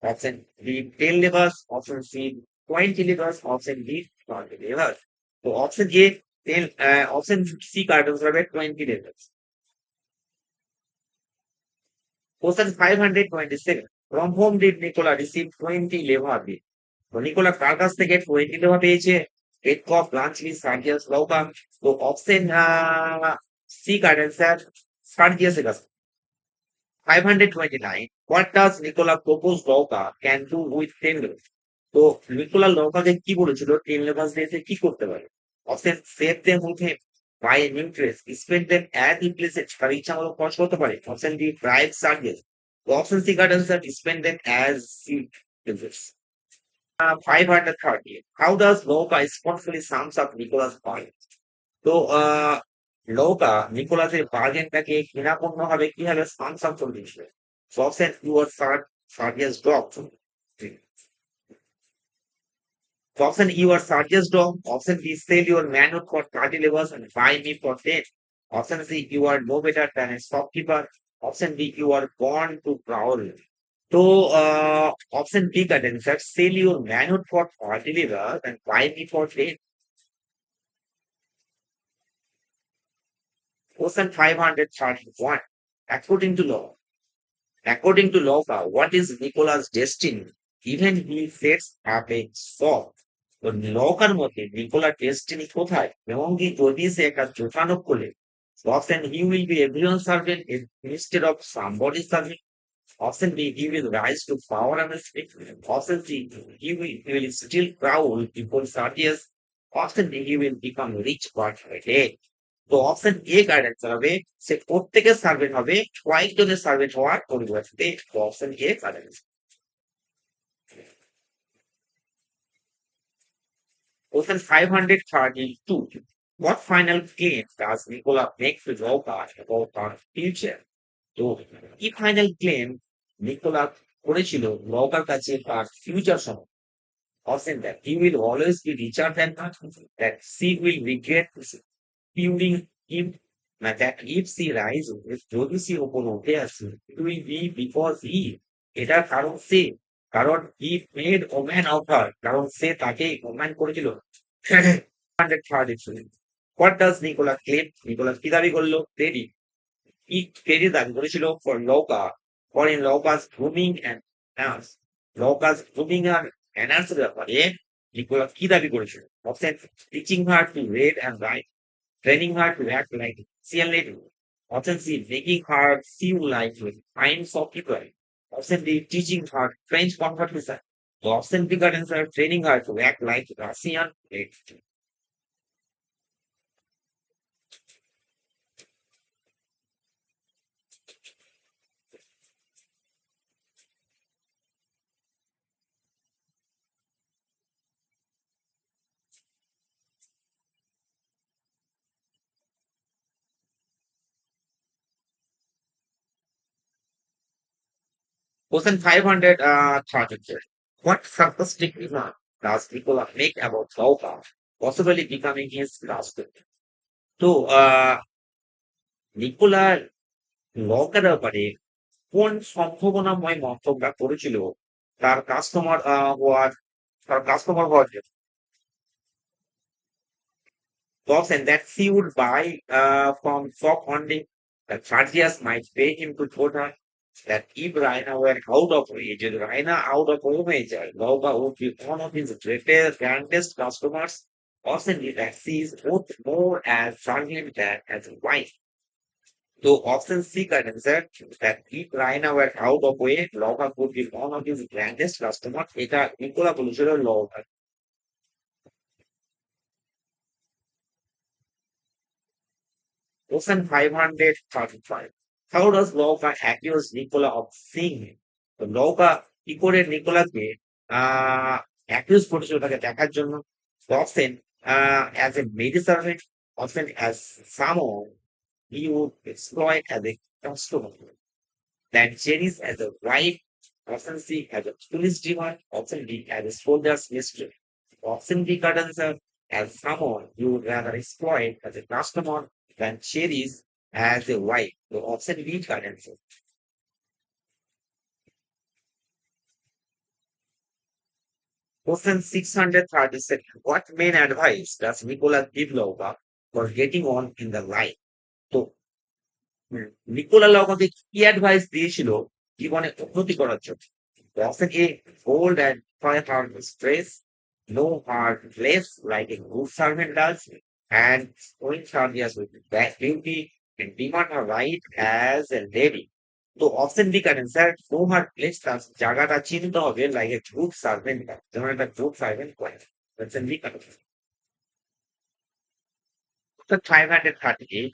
option B 10 levers, option C 20 levers, option D 30 levers. তো option A 10, option C correct হবে 20 levers. Question 527. From whom did Nicola receive 20 lever bill? তো Nikola কার কাছ থেকে 20 lever পেয়েছে? পেটকপ, ব্লাঞ্চলি, সার্জিয়াস, লৌকা। তো অপশন সি কারেক্ট অ্যান্সার, সার্জিয়াসের কাছ থেকে। 529. What does Nicola propose Lauka can do with 10 levers? তো নিকোলা লৌকাকে কি বলেছিল 10 levers দিয়ে সে কি করতে পারে? Option save them with him, buy an interest, spend them as he pleases, তার ইচ্ছা মতো খরচ করতে পারে। Option D bribe service. তো option C correct answer, spend them as he pleases. 530. How does Lauka spitefully sums up Nicola's point? তো লৌকা নিকোলাসের বার্গেনটাকে ঘৃণাপূর্ণ ভাবে কিভাবে সামস আপ করে দিয়েছিল? So option your Sergius dog, option your Sergius dog, option B sell your manhood for 30 levers and buy me for 10, option C you are no better than a shopkeeper, option D you are born to prowl. তো option B correct answer, sell your manhood for 30 levers and buy me for 10. Question 531. According to law, according to Lauka, what is Nicola's destiny? Even he sets up a shop. তো লৌকার মতে নিকোলার destiny কোথায়? এবং কি যদি সে একটা দোকানও খোলে? Option he will be everyone servant instead of somebody servant, option B he will rise to power and speak, option C he will still prowl before Satyas, option D he will become rich but dead. তো option A correct answer হবে, সে প্রত্যেকের servant হবে কয়েকজনের servant হওয়ার পরিবর্তে। তো option A correct. Question 532. What final claim does Nicola make to Lauka about her future? তো কি ফাইনাল ক্লেম নিকোলা করেছিল লৌকার কাছে তার ফিউচার সম্বন্ধে? Option that he will always be richer than her, that she will regret fueling him, that if she rises, যদি সে উপরে উঠে আসে, it will be because he, এটার কারণ সে, কারণ he made woman of her, কারণ সে তাকে ওম্যান করেছিল। 133. What does Nicola claim? Nicola কি দাবি করলো? ক্রেডিট, কি ক্রেডিট দাবি করেছিল for লৌকা, for in লৌকাস grooming and enhance, লৌকাস grooming R enhance এর ব্যাপারে নিকোলা কি দাবি করেছিল? Option teaching her to read and write, training her to act like a lady, option C making her feel like a fine shopkeeper, option D teaching her French conversation, option B got answer, training her to act like a Russian lady. Question 533. What sarcastic remark does Nicola make about Lauka possibly becoming his last victim? তো নিকোলার লৌকার ব্যাপারে কোন সম্ভাবনাময় মন্তব্য করেছিল তার customer হওয়ার জন্য? The option that she would buy from shop hunting, that Chartias might pay him to put her, that if Raina were out of age, Raina out of age, Lauka would be one of his grandest customers. Option D that she is both more as charming than as a wife. So option C can answer, that if Raina were out of age, Lauka would be one of his grandest customers. এটা Nikola বলেছিল লৌকা। Question 535. How does Lauka accuse Nicola of seeing him? তো লৌকা কি করে নিকোলাকে accused করেছিল তাকে দেখার জন্য? Option as a maid servant, option as someone he would exploit as a customer, that Janice as a wife, option C as a police demon, option D as a soldier's mistress. Option B correct answer. As someone you would rather exploit as a customer than cherish as a wife. So option B correct answer. Question 637. What main advice does Nicola give Lauka for getting on in the life? তো Nikola লওকাকে কি advice দিয়েছিল জীবনে উন্নতি করার জন্য? Option A, hold and try hard with stress, no hard less like a good servant does, and showing charges with bad duty and demand her right as a lady. তো option B current sir, no hard place তার জায়গাটা চিনতে হবে like a good servant, যেমন একটা good servant করে। Option B current. 538.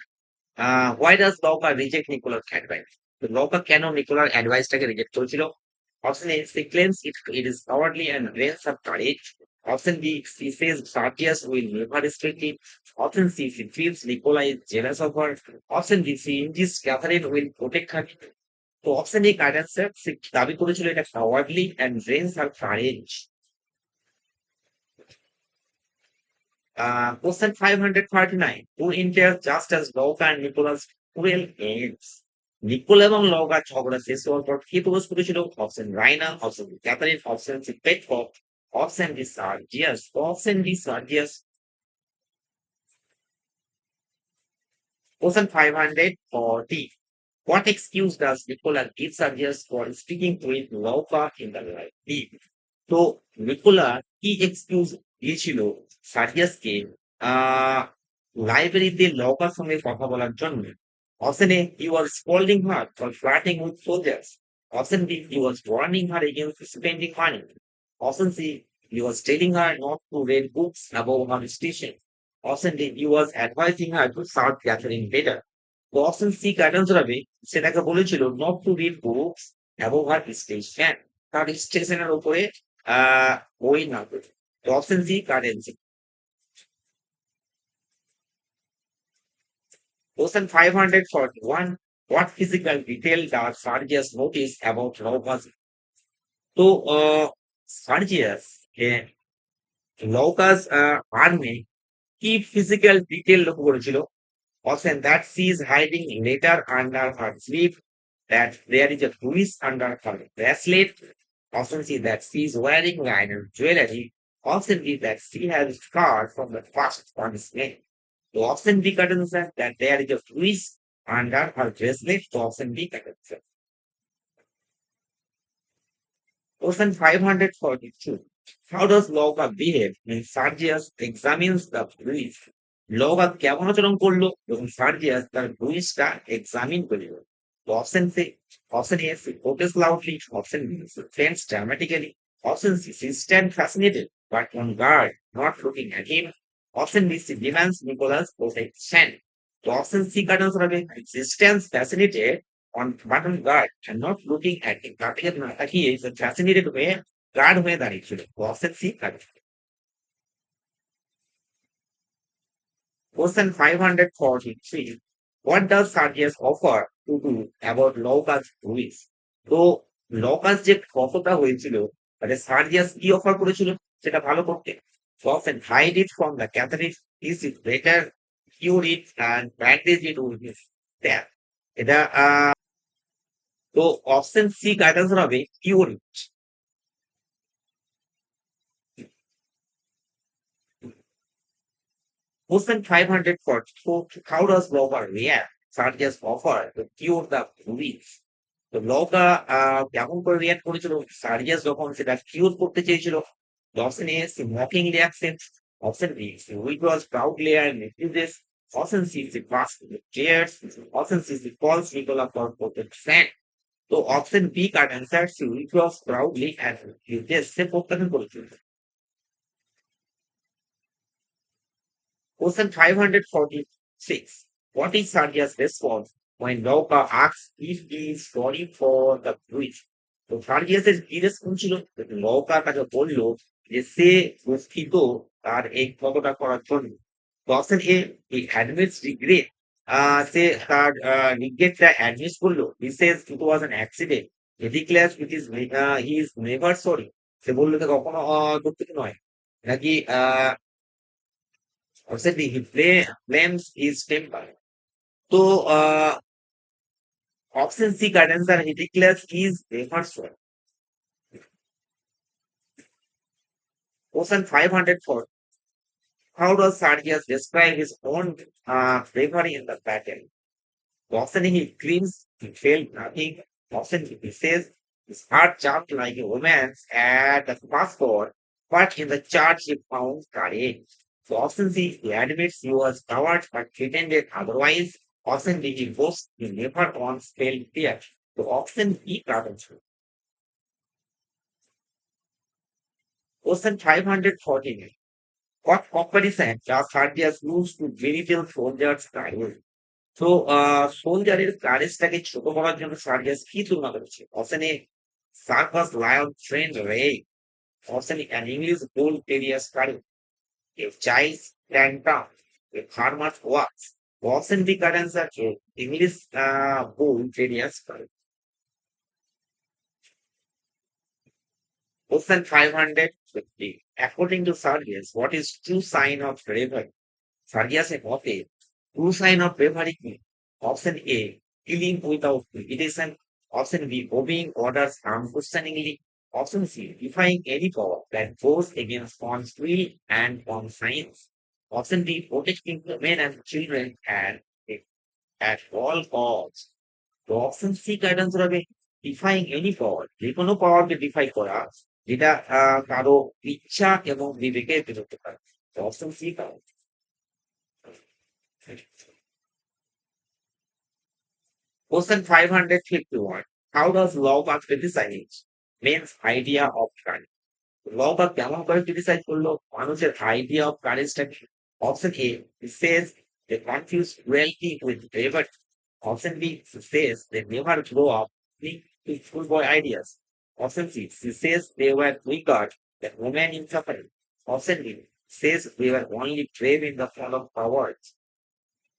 Why does Lauka reject Nicola's advice? তো Lauka কেন নিকোলার অ্যাডভাইসটাকে রিজেক্ট করেছিল? Option A, she claims it is cowardly and drains her courage. Option B, she says Satyas will never respect it. Option C, she feels Nicola is jealous of her. Option D, she insists Catherine will protect her. তো option A correct answer, সে দাবি করেছিল এটা cowardly and drains her courage. Question 539. Who enters just as Lauka and Nicola's cruel ends? Nicola এবং লগার ঝগড়া শেষ হওয়ার পর কে প্রপোজ করেছিল? Option Raina, option Catherine, option C Petkoff, option D Sergius, option D Sergius. Question 540. What excuse does Nicola give Sergius for speaking with Lauka in the library? তো Nikola কি এক্সকিউজ দিয়েছিল সার্জিয়াসকে লাইব্রেরিতে লকার সঙ্গে কথা বলার জন্য? Option A, he was scolding her for flirting with soldiers. Option B, he was warning her against spending money. Option C, he was telling her not to read books above her station. Option D, he was advising her to start gathering better. তো option C correct হবে, সেটাকে বলেছিল not to read books above her station, তার স্টেশনের উপরে বই না পড়ে। তো option C correct. Question 541. What physical detail does Sergius notice about Lauka's? তো সার্জিয়াস লৌকাস আর্মে কি ফিজিক্যাল ডিটেল লক্ষ্য করেছিল? Option that she is hiding letter under her sleeve, that there is a twist under her bracelet. Option C, that she is wearing minor jewelry. Option D, that she has a scar from the past on his neck. So option B correct answer, that there is a twist under her bracelet. So option B correct answer. Question 542. How does Lauka behave when Sergius examines the twist? Log কেমন আচরণ করলো এবং সার্জিয়াস তার ব্রুইজটা examine করল? তো option C, option A, focus loudly, option B, friends dramatically, option C, she stand fascinated but on guard not looking at him, option B, she demands Nicola's protection. তো option C correct answer হবে, she stands fascinated on but on guard and not looking at him, তাকে না তাকিয়ে fascinated হয়ে guard হয়ে দাঁড়িয়েছিল। তো option C correct. Question 543. What does Sergius offer to do about Lauka's ruins? তো লকাস যে ক্ষতটা হয়েছিল তাতে সার্জিয়াস কি অফার করেছিল সেটা ভালো করতে? So often hide it from the Catholics, is it better, cure it and bandage it with his step. এটা তো অপশন সি গাইডেন্স হবে কিউর ইট। Question 544. How does Lauka react? Sergius offer to cure the ruins. তো লৌকা কেমন করে react করেছিল সার্জিয়াস যখন সেটা cure করতে চেয়েছিল? Option A, she mockingly accepts, option B, she withdraws proudly and refuses, option C, she pass tears, option C, she calls Nicola for protection. তো option B correct answer, she withdraws proudly and refuses, সে প্রত্যাখ্যান করেছিল। Question 546. What is Sardia's response when Lauka asks if he is sorry for the breach? তো সার্জিয়াসের কি response ছিল? লৌকা তাকে বললো যে সে দুঃখিত তার এই ক্ষতটা করার জন্য। তো option A, he admits regret, সে তার রিগ্রেটটা অ্যাডমিট করলো। He says it was an accident. He declares it is he is never sorry, সে বললো যে কখনো দুঃখিত নয়। নাকি option D he blames his temper. তো option C correct answer he declares his reference. Question 504. How does Sardius describe his own bravery in the battle? Often he screams, he failed nothing. Often he says his heart jumped like a woman's at the passport, but in the charge he found courage. So often he admits he was coward but pretended otherwise. Often he boasts he never once felt fear. So often he comes. Question 514. What comparison does Sardius use to belittle soldiers' courage? তো সোলজারের কারেজটাকে ছোট করার জন্য সার্জাস কি তুলনা করেছে? Option A circus lion trend ray, option A an English bull terrier's courage, a chase tantrum, a farmer walks, option B correct answer a English bull terrier's courage. Question 550. According to Sardius, what is true sign of bravery? সার্জিয়াসের মতে true sign of bravery কি? Option A killing without hesitation, option B obeying orders unquestioningly, option C defying any power that goes against one's will and conscience, option D protecting women and children and at all costs. তো option C correct answer হবে defying any পাওয়ার, যে কোনো পাওয়ারকে defy করা যেটা কারো ইচ্ছা এবং বিবেকের বিরুদ্ধে পারে। Option C correct. Question 551. How does Locke criticize men's idea of courage? Locke কেমন করে criticize করলো মানুষের idea of courage-টাকে? Option A, he says they confuse cruelty with bravery. Option B, he says they never grow up to schoolboy ideas. Option C, he says they were weaker than women in suffering. Option D, says they were only brave in the fall of cowards.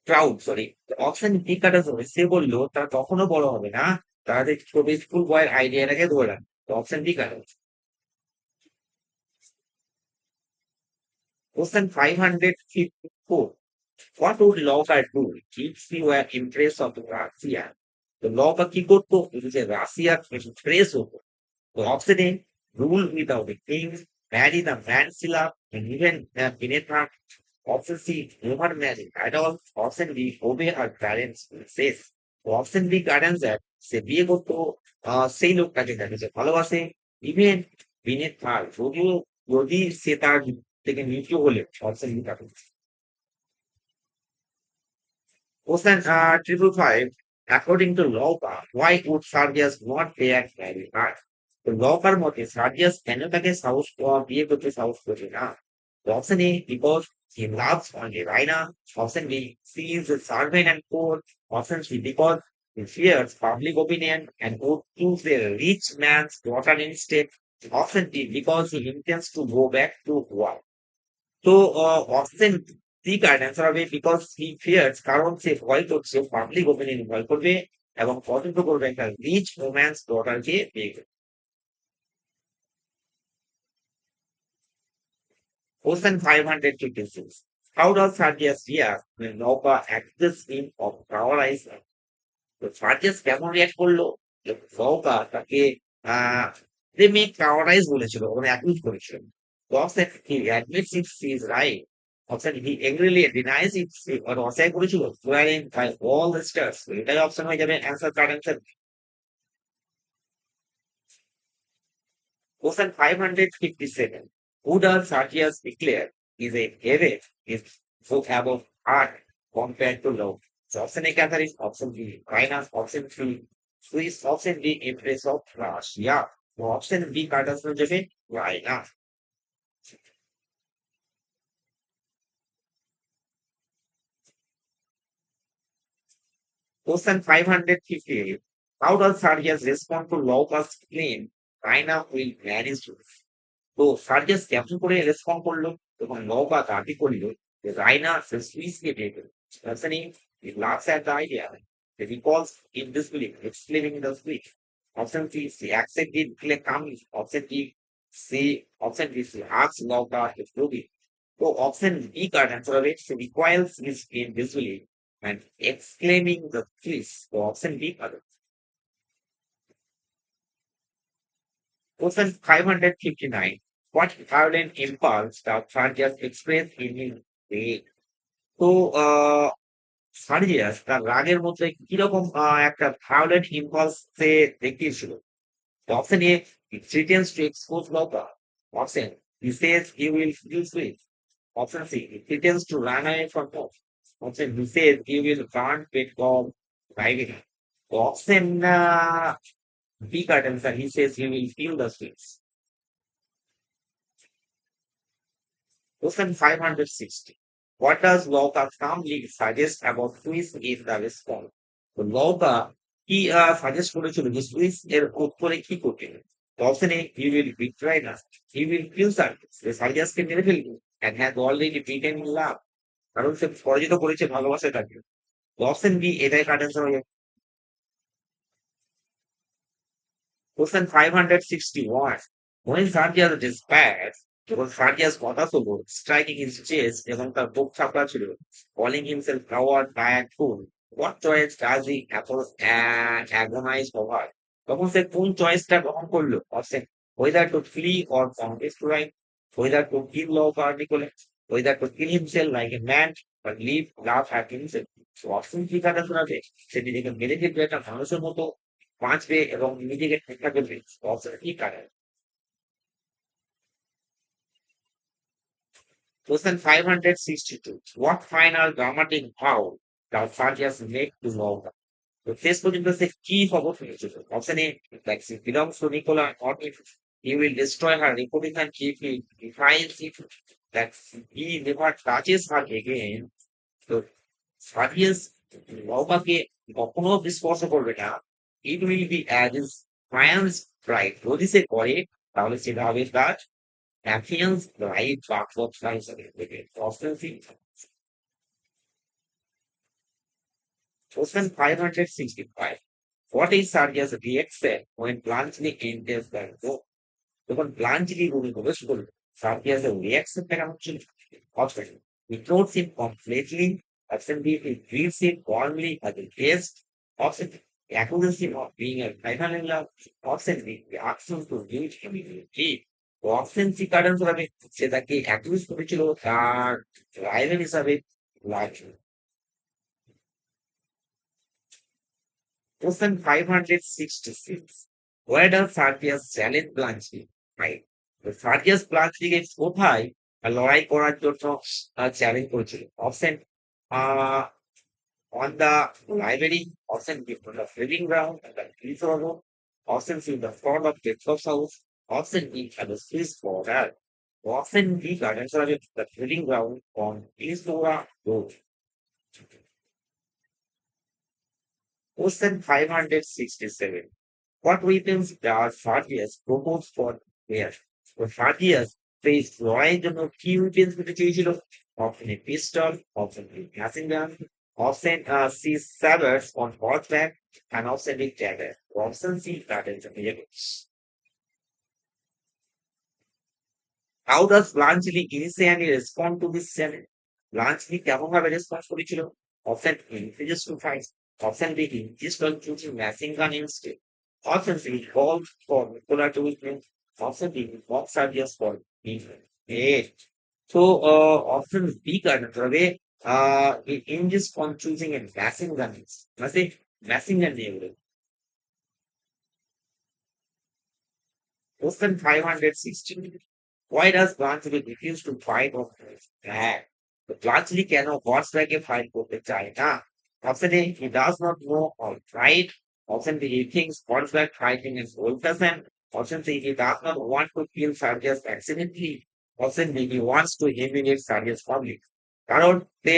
Crowd sorry, option D কাটা যাবে, সে বললো তারা কখনো বড় হবে না, তারা যে ছোট স্কুল বয়ের আইডিয়াটাকে ধরে রাখে। তো অপশন ডি কাটা। Question 554. What would Locke do? Keeps you an impress of Russia. তো Locke কি করতো? যে রাশিয়ার ইমপ্রেস হতো। তো option A rule without a king, marry the Mansilla, and even beneath her. Option C, never marry at all. Option D, obey her parents' wishes. Option B current sir সে বিয়ে করতো সেই লোকটাকে যাকে সে ভালোবাসে, ইভেন বিনেথ থার, যদিও যদি সে তার থেকে নিচু হলে। Option B current. Question 555. According to Lauper, why would Sardius not react very hard? তো লকার মতে সার্জিয়াস কেন তাকে সাহস বিয়ে করতে সাহস করবে না? Option A because he loves only Raina. Option B, she is a servant and poor. Option C, because he fears public opinion and would choose a rich man's daughter instead. Option D, because he intends to go back to work. তো option C correct answer হবে because he fierce, কারণ সে ভয় করছে public opinion ভয় করবে এবং পছন্দ করবে একটা রিচ রোম্যান্স ডটারকে বিয়ে করবে। Question 556. How does Sardius react when Nova accuses him of terrorizing? তো সার্জিয়াস কেমন রিয়াক্ট করলো? নৌকা তাকে আহ প্রেমিক টাওয়ারাইজ বলেছিল, ওখানে অ্যাকিউজ করেছিল। তো option he admits it he is right. Option he angrily denies it, আর অস্বীকার করেছিল swearing by all the stars. এটাই অপশন হয়ে যাবে answer, correct answer. Question 557. Who does Sardius declare is a heaven is so above art compared to love? So option A Catherine, option B China, option C Swiss, option D Empress of Russia. So option B কাটার হয়ে যাবে China. Question 558. How does Sardius respond to Lauper's claim China will manage to? তো সার্জিয়াস কেমন করে respond করলো এবং নৌকা দাবি করলো যে রাইনা সুইসকে বিয়ে করবে? Option A, he laughs at the idea, he recalls in disbelief, exclaiming in the speech. Option C, she accepted calmly. Option D, C. Option B, she asks Lauka if Ruby. So option B card answer of it, she recoils his pain visually and exclaiming the please. So option B card. Question 559. What violent impulse does Sardius express in his way? তো সার্জিয়াস তার রাগের মধ্যে কিরকম একটা violent impulse সে দেখিয়েছিল? Option A, he threatens to expose Loka. Option, he says he will feel sweet. Option C, he threatens to run away from home. Option, he says he will burn Petcom driving. Option B card answer, he says he will feel the sweets. Question 560. What does Loka calmly suggest about Swiss in the response? তো Loka কি suggest করেছিল যে Swiss এর উত্তরে কি করতে? Option A, he will betray us. He will kill Sergius. সে সার্জিয়াসকে মেরে ফেলবে and has already beaten in love. কারণ সে পরাজিত করেছে ভালোবাসাটাকে। অপশন বি এটাই কারেক্ট অ্যান্সার হয়ে যাবে। Question 561. When Sardias despairs, যখন সার্জিয়াস হতাশ হলো, স্ট্রাইকিং হিজ চেস্ট এবং তার বুক চাপড়া ছিল, calling himself coward, tired fool, what choice does he agonize over? তখন সে কোন চয়েসটা গ্রহণ করলো? Option, whether to flee or confess to right, whether to kill love or Nicholas, whether to kill himself like a man but live laugh at himself. So option কি কাটা শোনাবে? সে নিজেকে মেরে ফেলবে একটা মানুষের মতো, বাঁচবে এবং নিজেকে ঠিকঠাক করবে। অপশন কি কাটা? Question 562. What final dramatic vow does Sardius make to Loka? তো শেষ পর্যন্ত সে কি খবর শুনেছিল? Option A, like she belongs to Nicola or if he will destroy her reputation if he defines it, that he never touches her again. তো Sardius লৌকাকে কখনো স্পর্শ করবে না। It will be as his triumphs pride. যদি সে করে তাহলে সেটা হবে তার Athens, right, backwards lines again. Option C. Question 565. What is Sardia's reaction when Blanchely enters the room? যখন Blanchely রুমে প্রবেশ করল, Sardia's reaction কেমন ছিল? Option, he throws him completely. Option B, he greets him warmly as a guest. Option, he accuses him of being a rival in love. Option B, he asks him to meet him immediately. Option C কারণ হবে সে তাকে accused করেছিল তার rival হিসাবে লাগছিল। Question 566. Where does Sardius challenge Blanchely? Right. তো সার্জিয়াস ব্লাঞ্চলিকে কোথায় লড়াই করার জন্য চ্যালেঞ্জ করেছিল? Option on the library, option B on the living ground and the police room, option C the front of Texas house, option E at the Swiss border, option D guidance are the living ground on Eastora Road. Question 567. What weapons does Sardius propose for where? So Sardius faced Royal জন্য কি weapons পেতে চেয়েছিল? Option A pistol, option B machine gun, option C sabers on horseback, and option D dagger. Option C guidance are How does Blanchely initially respond to this challenge? Blanchely কেমন ভাবে response করেছিল? Option A, refuses to fight. Option B, he insists on choosing machine gun instead. Option C, he calls for Nicola to witness. Option D, he mocks Sardius for defense. So option B কারণ তবে he insists on choosing a machine gun. মানে machine gun নিয়ে বলে। Question 560. Why does Blanchely refuse to fight on horseback? The Blanchely কেন horseback fight করতে চায় না? Option A, he does not know how to fight. Option B, he thinks horseback fighting is old-fashioned. Option C, he does not want to kill Sardius accidentally. Option D, he wants to humiliate Sardius public. কারণ সে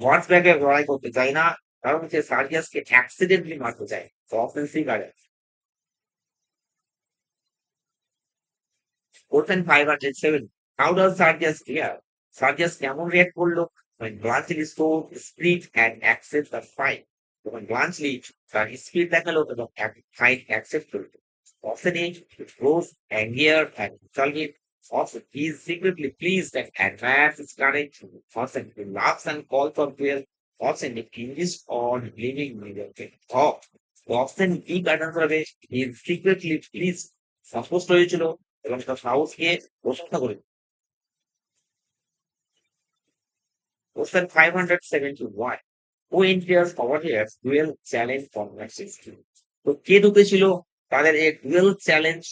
horseback লড়াই করতে চায় না, কারণ সে সার্জিয়াসকে accidentally মারতে চায়। So option C correct. Question 507. How does Sardius react? Sardius কেমন react করলো when Blanchely showed spirit and accepts the fight? যখন Blanchely তার স্পিড দেখালো এবং ফাইট অ্যাকসেপ্ট করলো। Option A, it grows angrier and insulted. Option B is secretly pleased and admires its courage. Option B laughs and calls for prayer. Option D hinges on believing mediocre. Option B কাটানো হবে is secretly please সন্তুষ্ট হয়েছিল এবং তার সাহসকে প্রশংসা করে। Question 571 হু এন্টিয়ার্স ওভারহিয়ার্স dual challenge conversation. তো কে ঢুকেছিল তাদের এই ডুয়েল চ্যালেঞ্জ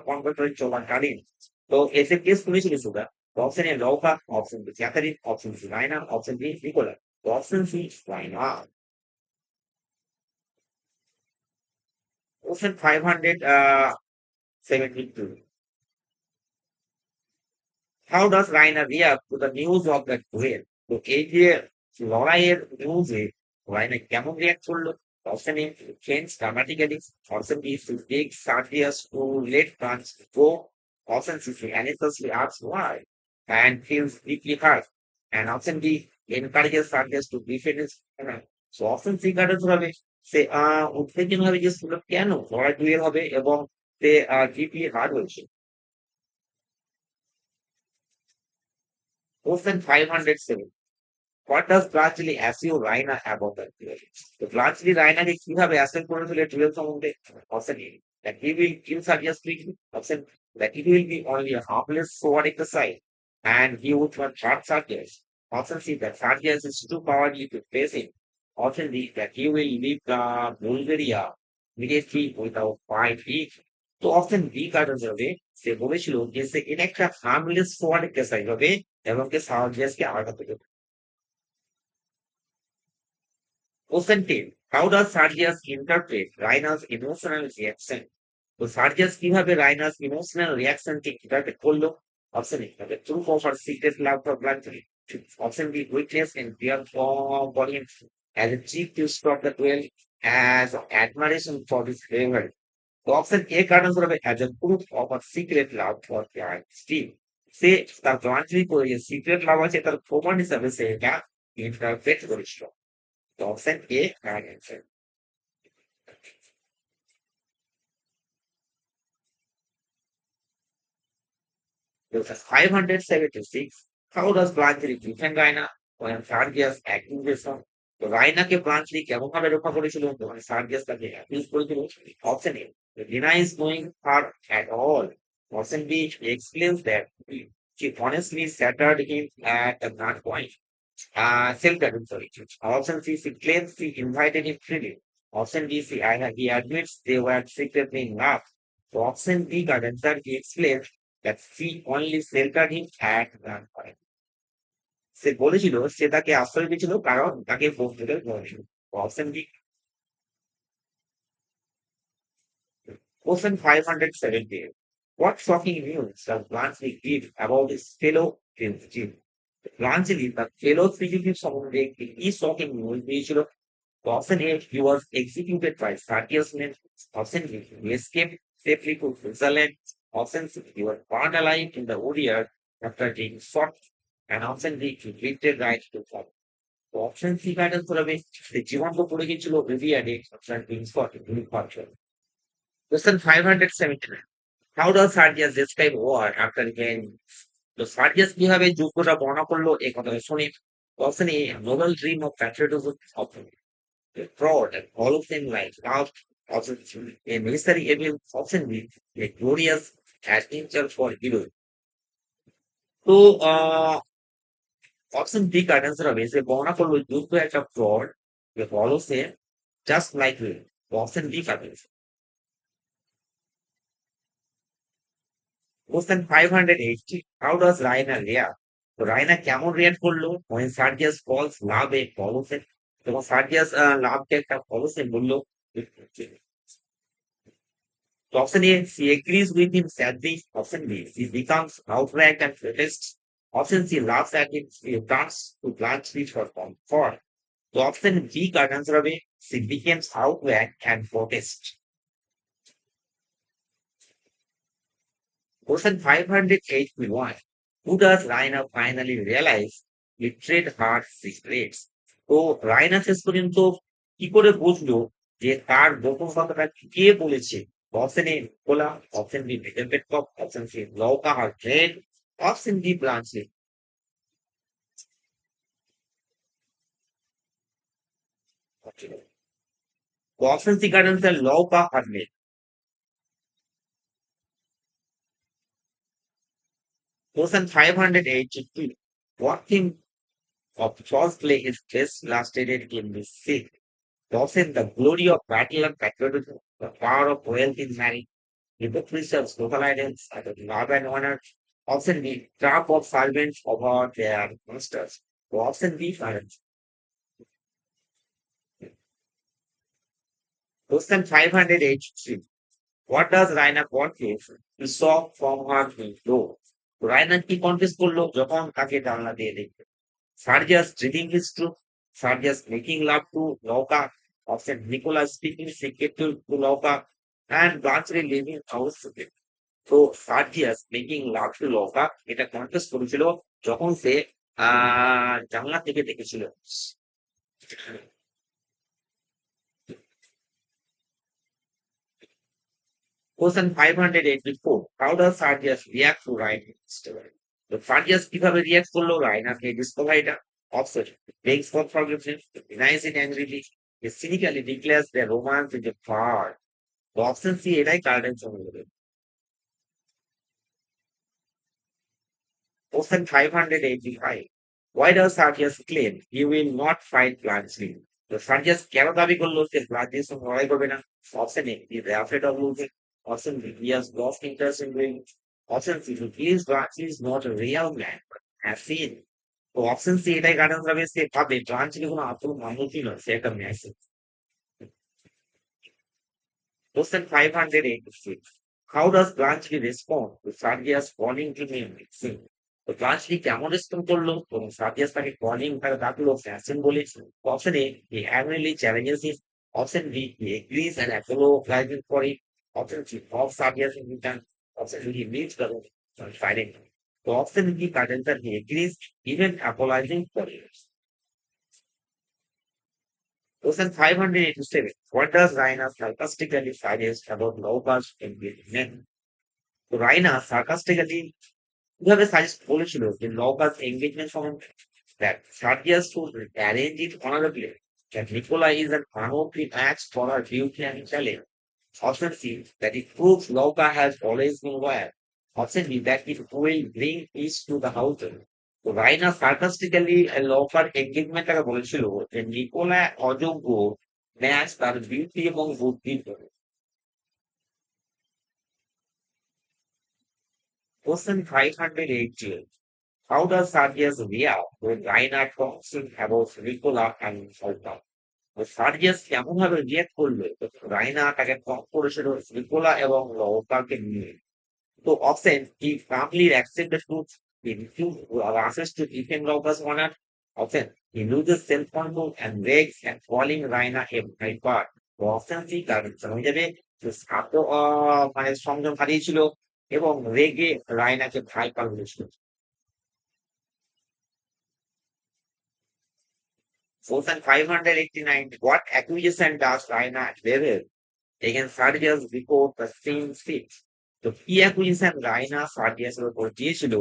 কনভারসেশন চলাকালীন। তো এসে কে শুনেছিল সুগা? Option A Louka, option B Catherine, option C Raina, option B Nicola. Option C Raina. Question 572. How does Rainer react to the news of that duel? তো এই যে লড়াইয়ের নিউজে রাইনার কেমন রিয়াক্ট করলো? Option A change dramatically, option B to take Sergius to let France go, option C anxiously ask why and feels deeply hurt, and option B encourages Sardius to defend his honor. So option C কাটাতে হবে সে উদ্বিগ্ন ভাবে যে শুনলো কেন লড়াই dual হবে এবং সে ডিপলি হার্ট হয়েছে। Question 507. What does Blatchley assure Raina about the duel? তো Blatchley রাইনাকে কিভাবে অ্যাসেপ্ট করেছিল ডুয়েল সম্বন্ধে? Option A that he will kill Sardius quickly, option that it will be only a harmless sword exercise and he would not hurt Sardius, option C that Sardius is too cowardly to face him, option D that he will leave Bulgaria immediately without fighting. তো option B কাটা যাবে সে বলেছিল যে সে এটা একটা harmless sword exercise হবে এবং কে সার্জিয়াসকে আঘাত করবে। Question 10. How does Sardius interpret Raina's emotional reaction? তো সার্জিয়াস কিভাবে রাইনাস ইমোশনাল রিয়াকশনকে ইন্টারপ্রেট করলো? Option A the truth of her secret love for Blanchard, option B weakness and fear for him as a chief to stop the duel, as admiration for his favor. তো option এ কারণ হবে as a proof of her secret love for Steve, সে তার ব্লাঞ্চলি করে যে secret লাভ আছে তার প্রমাণ হিসাবে সে এটা ইন্টারপ্রেট করেছিল। তো option A correct answer. 576. How does Blanchard defend Raina when Sardius accuses her? তো রাইনাকে ব্লাঞ্চলি কেমন ভাবে রক্ষা করেছিল যখন সার্জিয়াস তাকে অ্যাকিউজ করেছিল? Option A denies knowing her at all, option B explains that she honestly shattered him at a gunpoint, self-defense, sorry, option C she claims she invited him freely, option D he admits they were secretly in love, so option D got answer he explains that she only sheltered him at gunpoint. সে বলেছিল সে তাকে আশ্রয় দিয়েছিল কারণ তাকে বন্ধুদের বলেছিল। Option B. Question 570. What shocking news does Blanchard give about his fellow fugitive? Blanchard তার fellow fugitive সম্বন্ধে একটি কি শকিং নিউজ দিয়েছিল? Option A, he was executed by Sardius men. Option B, he escaped safely to Switzerland. Option C, he was burned alive in the wood yard after being shot. And option D, he drifted right to fall. তো option C guidance হবে যে জীবন্ত পড়ে গিয়েছিল রিভিয়ারে option being spot in partner. Question 579. How does Sardius describe war after gaining? তো সার্জিয়াস কিভাবে যুদ্ধটা বর্ণনা করলো এই কথা শুনি। Option A Nobel dream of patriotism, option fraud and all of them like love, option a military evil, option B a glorious adventure for hero. তো option D correct answer হবে যে বর্ণনা করলো যুদ্ধ একটা fraud follow same just like will. Option D correct. Question 580. How does Raina react? তো রাইনা কেমন react করলো when Sardius calls love a ফলোসে? এবং সার্জিয়াস লাভকে একটা ফলোসে বললো। Option A, she agrees with him sadly. Option B, she becomes outright and protests. Option C, laughs at him. She turns to Blanchard for comfort. So option B correct answer হবে she becomes outright and protest. Question 581. Who does Raina finally realize betrayed her secrets? তো রাইনা শেষ পর্যন্ত কি করে বুঝলো যে তার গোপন কথাটা কে বলেছে Option A, Nicola. Option B, Miguel Petkov. Option C, Lauka or Jane. Option D, Blanche. Okay. तो ऑप्शन सी का आंसर लौ का हरने question 582 what theme of false play is best illustrated in this scene? The option the glory of battle and patriotism, the power of wealth in marriage, the victories of social ideals, and the love and honor. Option B, trap of servants over their masters. So option B, parents. Question 583. What does Raina confess to saw from her window? Raina কি confuse করলো যখন তাকে জানলা দিয়ে দেখবে Sardius reading his truth, Sardius making love to Lauka, option Nicholas speaking secret to Lauka, and Blanche leaving house secret. তো সার্জিয়াস making love to লকা এটা contest করেছিল যখন সে জানলা থেকে দেখেছিল Question 584. How does Sardius react to Ryan discovery? The Sardius কিভাবে react করলো রাইনাকে ডিসকভারিটা option begs for forgiveness, denies it angrily, he cynically declares their romance with a part. The option C এটাই correct answer হবে Question 585. Why does Sardius claim he will not fight Blanchely? The Sardius কেন দাবি করলো সে ব্লান্চের সঙ্গে লড়াই করবে না option A he is afraid of losing Option B, he has lost interest in doing. Option C, he feels Blanchely is not a real man, but has seen. তো option C এটাই কারণ হবে সে ভাবে ব্লান্চলি কোনো আসল মানুষই নয় সে একটা message Question 586. How does Blanchely respond to Sardia's calling to him? তো ব্লান্চলি কেমন রেসপন্ড করলো এবং সার্জিয়াস তাকে কলিং তাকে ডাকলো ফ্যাশন বলে option A he angrily challenges him option B he agrees and apologizes for it option C of Sardias in return option D he meets the fighting so option B current that he agrees even apologizing for it Question 587. What does Raina sarcastically suggest about Lauka's engagement? তো Raina sarcastically কিভাবে suggest বলেছিল যে নৌকার engagement সম্বন্ধে that Sardius should arrange it honorably, that Nicola is an unholy match for her beauty and talent. Option C, that it proves Lauka has always been loyal. Option D, that it will bring peace to the household. তো Raina sarcastically locker এঙ্গেজমেন্টটাকে বলেছিল যে Nikola অযোগ্য match তার beauty এবং বুদ্ধির জন্য। Question 588. How does Sardius react when Raina talks about Nicola and Sultan? তো সার্জিয়াস কেমন ভাবে রিয়েক্ট করলো রাইনা তাকে টক করেছিল নিকোলা এবং লৌকাকে নিয়ে তো option he calmly accept the truth he refuses আসেস to defend Louka's honour option he loses self control and begs and calling Raina a viper তো অপশন সি কারেক্ট হয়ে যাবে যে ছাত্র মানে সংযম হারিয়েছিল এবং রেগে রাইনাকে ভাইপার বলেছিল Question 589. What accusation does Raina level against Sardius before the same seat? তো কি অ্যাকুইজিশন রাইনা সার্জিয়াসের উপর দিয়েছিল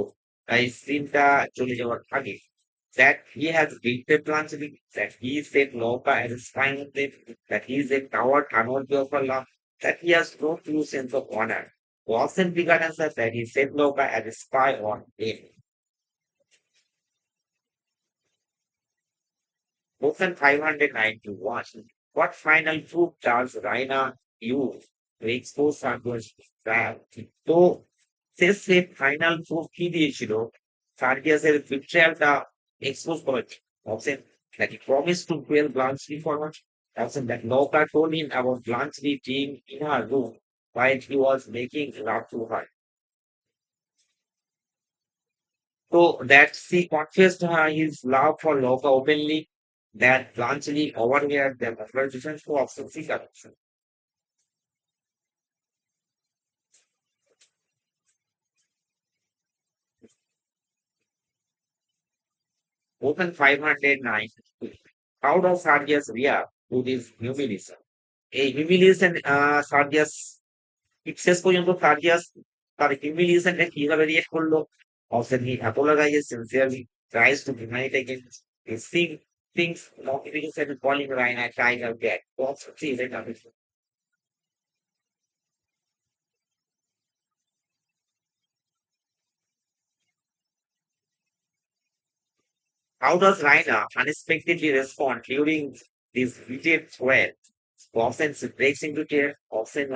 এই সিনটা চলে যাওয়ার আগে that he has beaten Blanchely, that he said Lauka as a spine of them, that he is a coward unworthy of Allah, that he has no true sense of honor. The option B got answer that he said Lauka as a spy on him. Question 591. What final proof does Raina use to expose Sargon's trap? তো শেষে final proof কি দিয়েছিল সার্জিয়াসের বিট্রায়ালটা expose করেছে option that he promised to quell Blanchely forward option that Lauka told him about Blanchely being in her room while he was making love to her so that she confessed his love for Lauka openly that Blanchely overheard their conversations to option C correction. Open 509. How does Sardius react to this humiliation? A humiliation Sardius শেষ পর্যন্ত সার্জিয়াস তার হিউমিলিয়েশনটা কিভাবে react করলো? Option he apologises sincerely, tries to deny it again, he thinks notification calling Raina trying her back. Option C is it. How does Raina unexpectedly respond during this heated threat? Option C breaks into tears. Option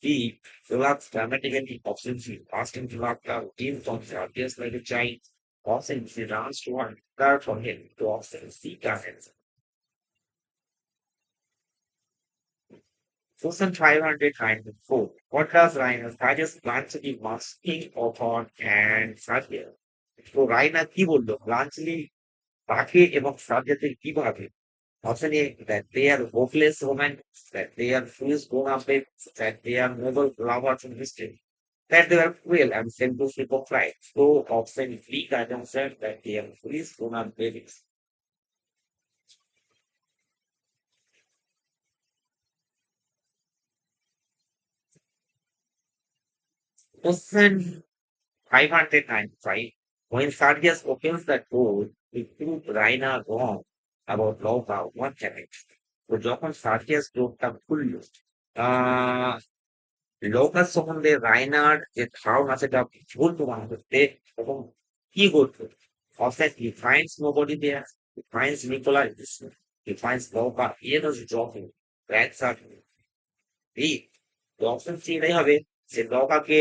B relapses dramatically. Option C asking to laugh out. Team from appears like a child. Option C runs to one. Start from him to option C guidance. Question 594. What does Raina Sajas plan to be masking upon and Satya? তো রায়না কি বললো লাঞ্চলি তাকে এবং সাজ্জাদের কিভাবে? Option A, that they are hopeless romance, that they are foolish grown up babes, that they are noble lovers in history, that they are cruel and selfish hypocrites. So option B can answer that they are foolish grown up babies. Question 595. When Sardius opens the door, he proves Raina wrong about Loka. What happens? তো যখন সার্জিয়াস ডোরটা খুললো আহ locus সম্বন্ধে রায়নার যে ধারণা সেটা ভুল প্রমাণ করতে এবং কি করতো? Offset he finds nobody there, he finds Nicola is distant, he finds Loka ears dropping, rats are big. তো অপশন সি এটাই হবে যে লোকাকে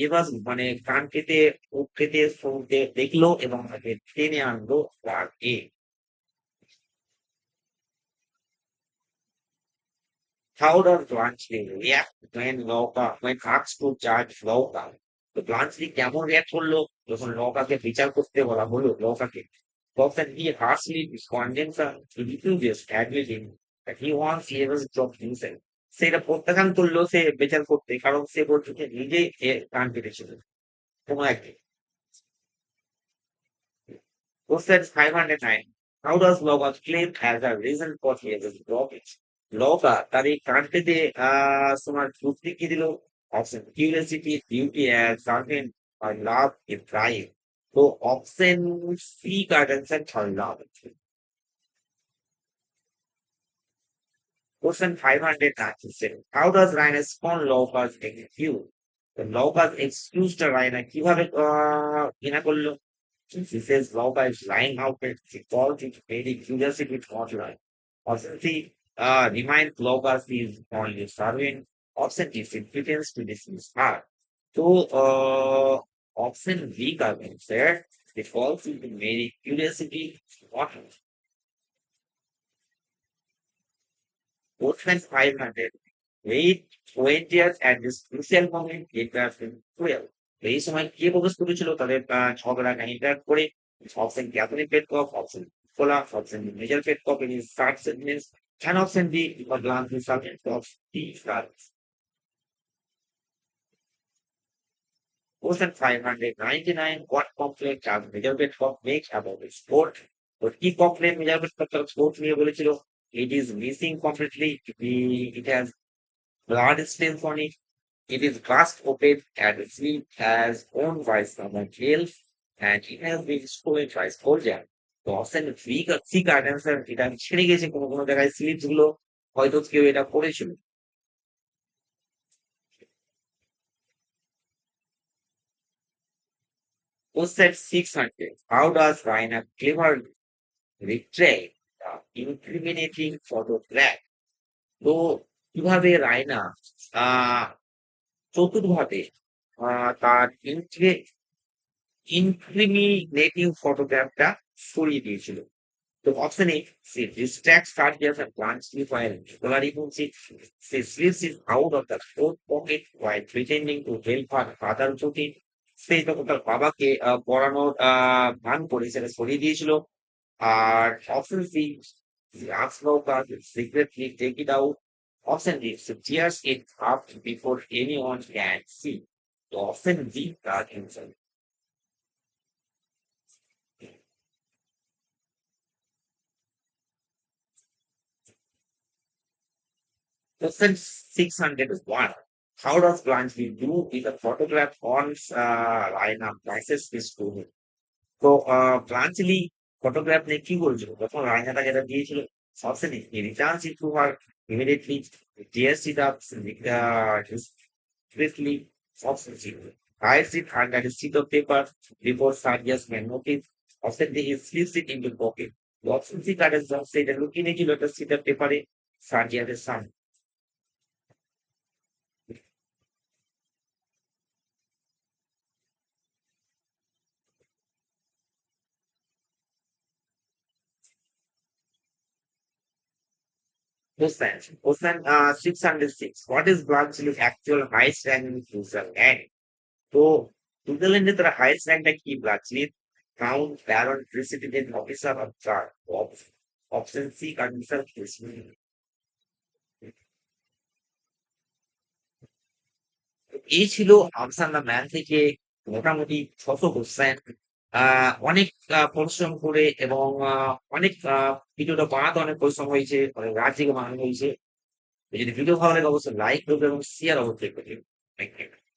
এভাস মানে কান কেটে মুখ কেটে শুনতে দেখলো এবং তাকে টেনে আনলো তার এ। How does Blanchly react when asked to judge Loka? তো ব্লাঞ্চলি কেমন রিয়াক্ট করলো যখন লকাকে বিচার করতে বলা হলো লকাকে? তখন he harshly responded to refuses admitting that he wants Eva's job himself. সেটা প্রত্যাখ্যান করলো সে বিচার করতে কারণ সে বলছে যে নিজেই কান কেটেছিল কোনো একদিন। Question 509. How does Loga claim as a reason for his blockage? Loga তার এই কান্ট্রিতে তোমার যুক্তি কি দিল? Option curiosity, duty as servant আর লাভ ইন ট্রাইং। তো option C correct answer third love. Question 597. How does Ryan respond Loga's excuse? তো Loga's excuse টা রায়না কিভাবে কিনা করলো? She says Loga is lying out there. She calls it very curiosity with hotline. Option C, reminds Loga she is only a servant. Option D, she pretends to dismiss her. So, option B governs there. They falls into very curiosity. What? Question 500. Wait, 20 years at this crucial moment, it has been 12. এই সময় কে প্রবেশ করেছিল তাদের ঝগড়া কাহিনীটা করে? Option Catherine Petkoff, option কোলা, option Major Petkoff in his third sentence, and option D was Lance Sergeant of D. Question 599. What complaint does Major Petkov make about his sport? তো কি কমপ্লেন মেজর পেটকফ তার sport নিয়ে বলেছিল? It is missing completely. It has blood stains on it. It is crushed open and its sleeve has owned by someone else and it has been stolen by soldier. তো option C card answer এটা ছেড়ে গেছে কোনো কোনো জায়গায় slips গুলো হয়তো কেউ এটা করেছিল। Question 600. How does Raina cleverly retrieve the incriminating photograph? তো কিভাবে রায়না আহ চতুরভাবে তার ইনক্রিমিনেটিং ফটোগ্রাফটা সরিয়ে দিয়েছিল? তো option A say distracts Sergius and Blanchly while Nicolari moves it. She slips it out of the coat pocket while pretending to help her father routine. সে যখন তার বাবাকে পড়ানোর ভান করে সেটা সরিয়ে দিয়েছিল। আর option C asks Loka to secretly take it out. Option D she tears it up before anyone can see. তো অপশন ডি তার answer. Question 601. How does Blanchely do if a photograph on lineup prices is to? তো ব্রাঞ্চলি photograph নিয়ে কি বলছিল যখন রায়নাটা যেটা দিয়েছিল সবসেনি returns it to her immediately tears it up swiftly obsessively hides it under a sheet of paper before Sardia's can notice obsessively he slips it into pocket the obsessive card is just said looking at you at a sheet of paper Sardia's son. Question 606. What is Blanchely's actual highest rank in Switzerland? তো সুইজারল্যান্ডে তারা highest র্যাঙ্কটা কি ব্লাচলি crown baron president officer of chart option C condition এই ছিল আফসান দা man থেকে মোটামুটি 600 কোশ্চেন অনেক পরিশ্রম করে এবং অনেক ভিডিওটা বানাতে অনেক পরিশ্রম হয়েছে অনেক রাত জেগে বানানো হয়েছে যদি ভিডিও ভালো লাগে অবশ্যই লাইক করবে এবং শেয়ার অবশ্যই করবে থ্যাংক ইউ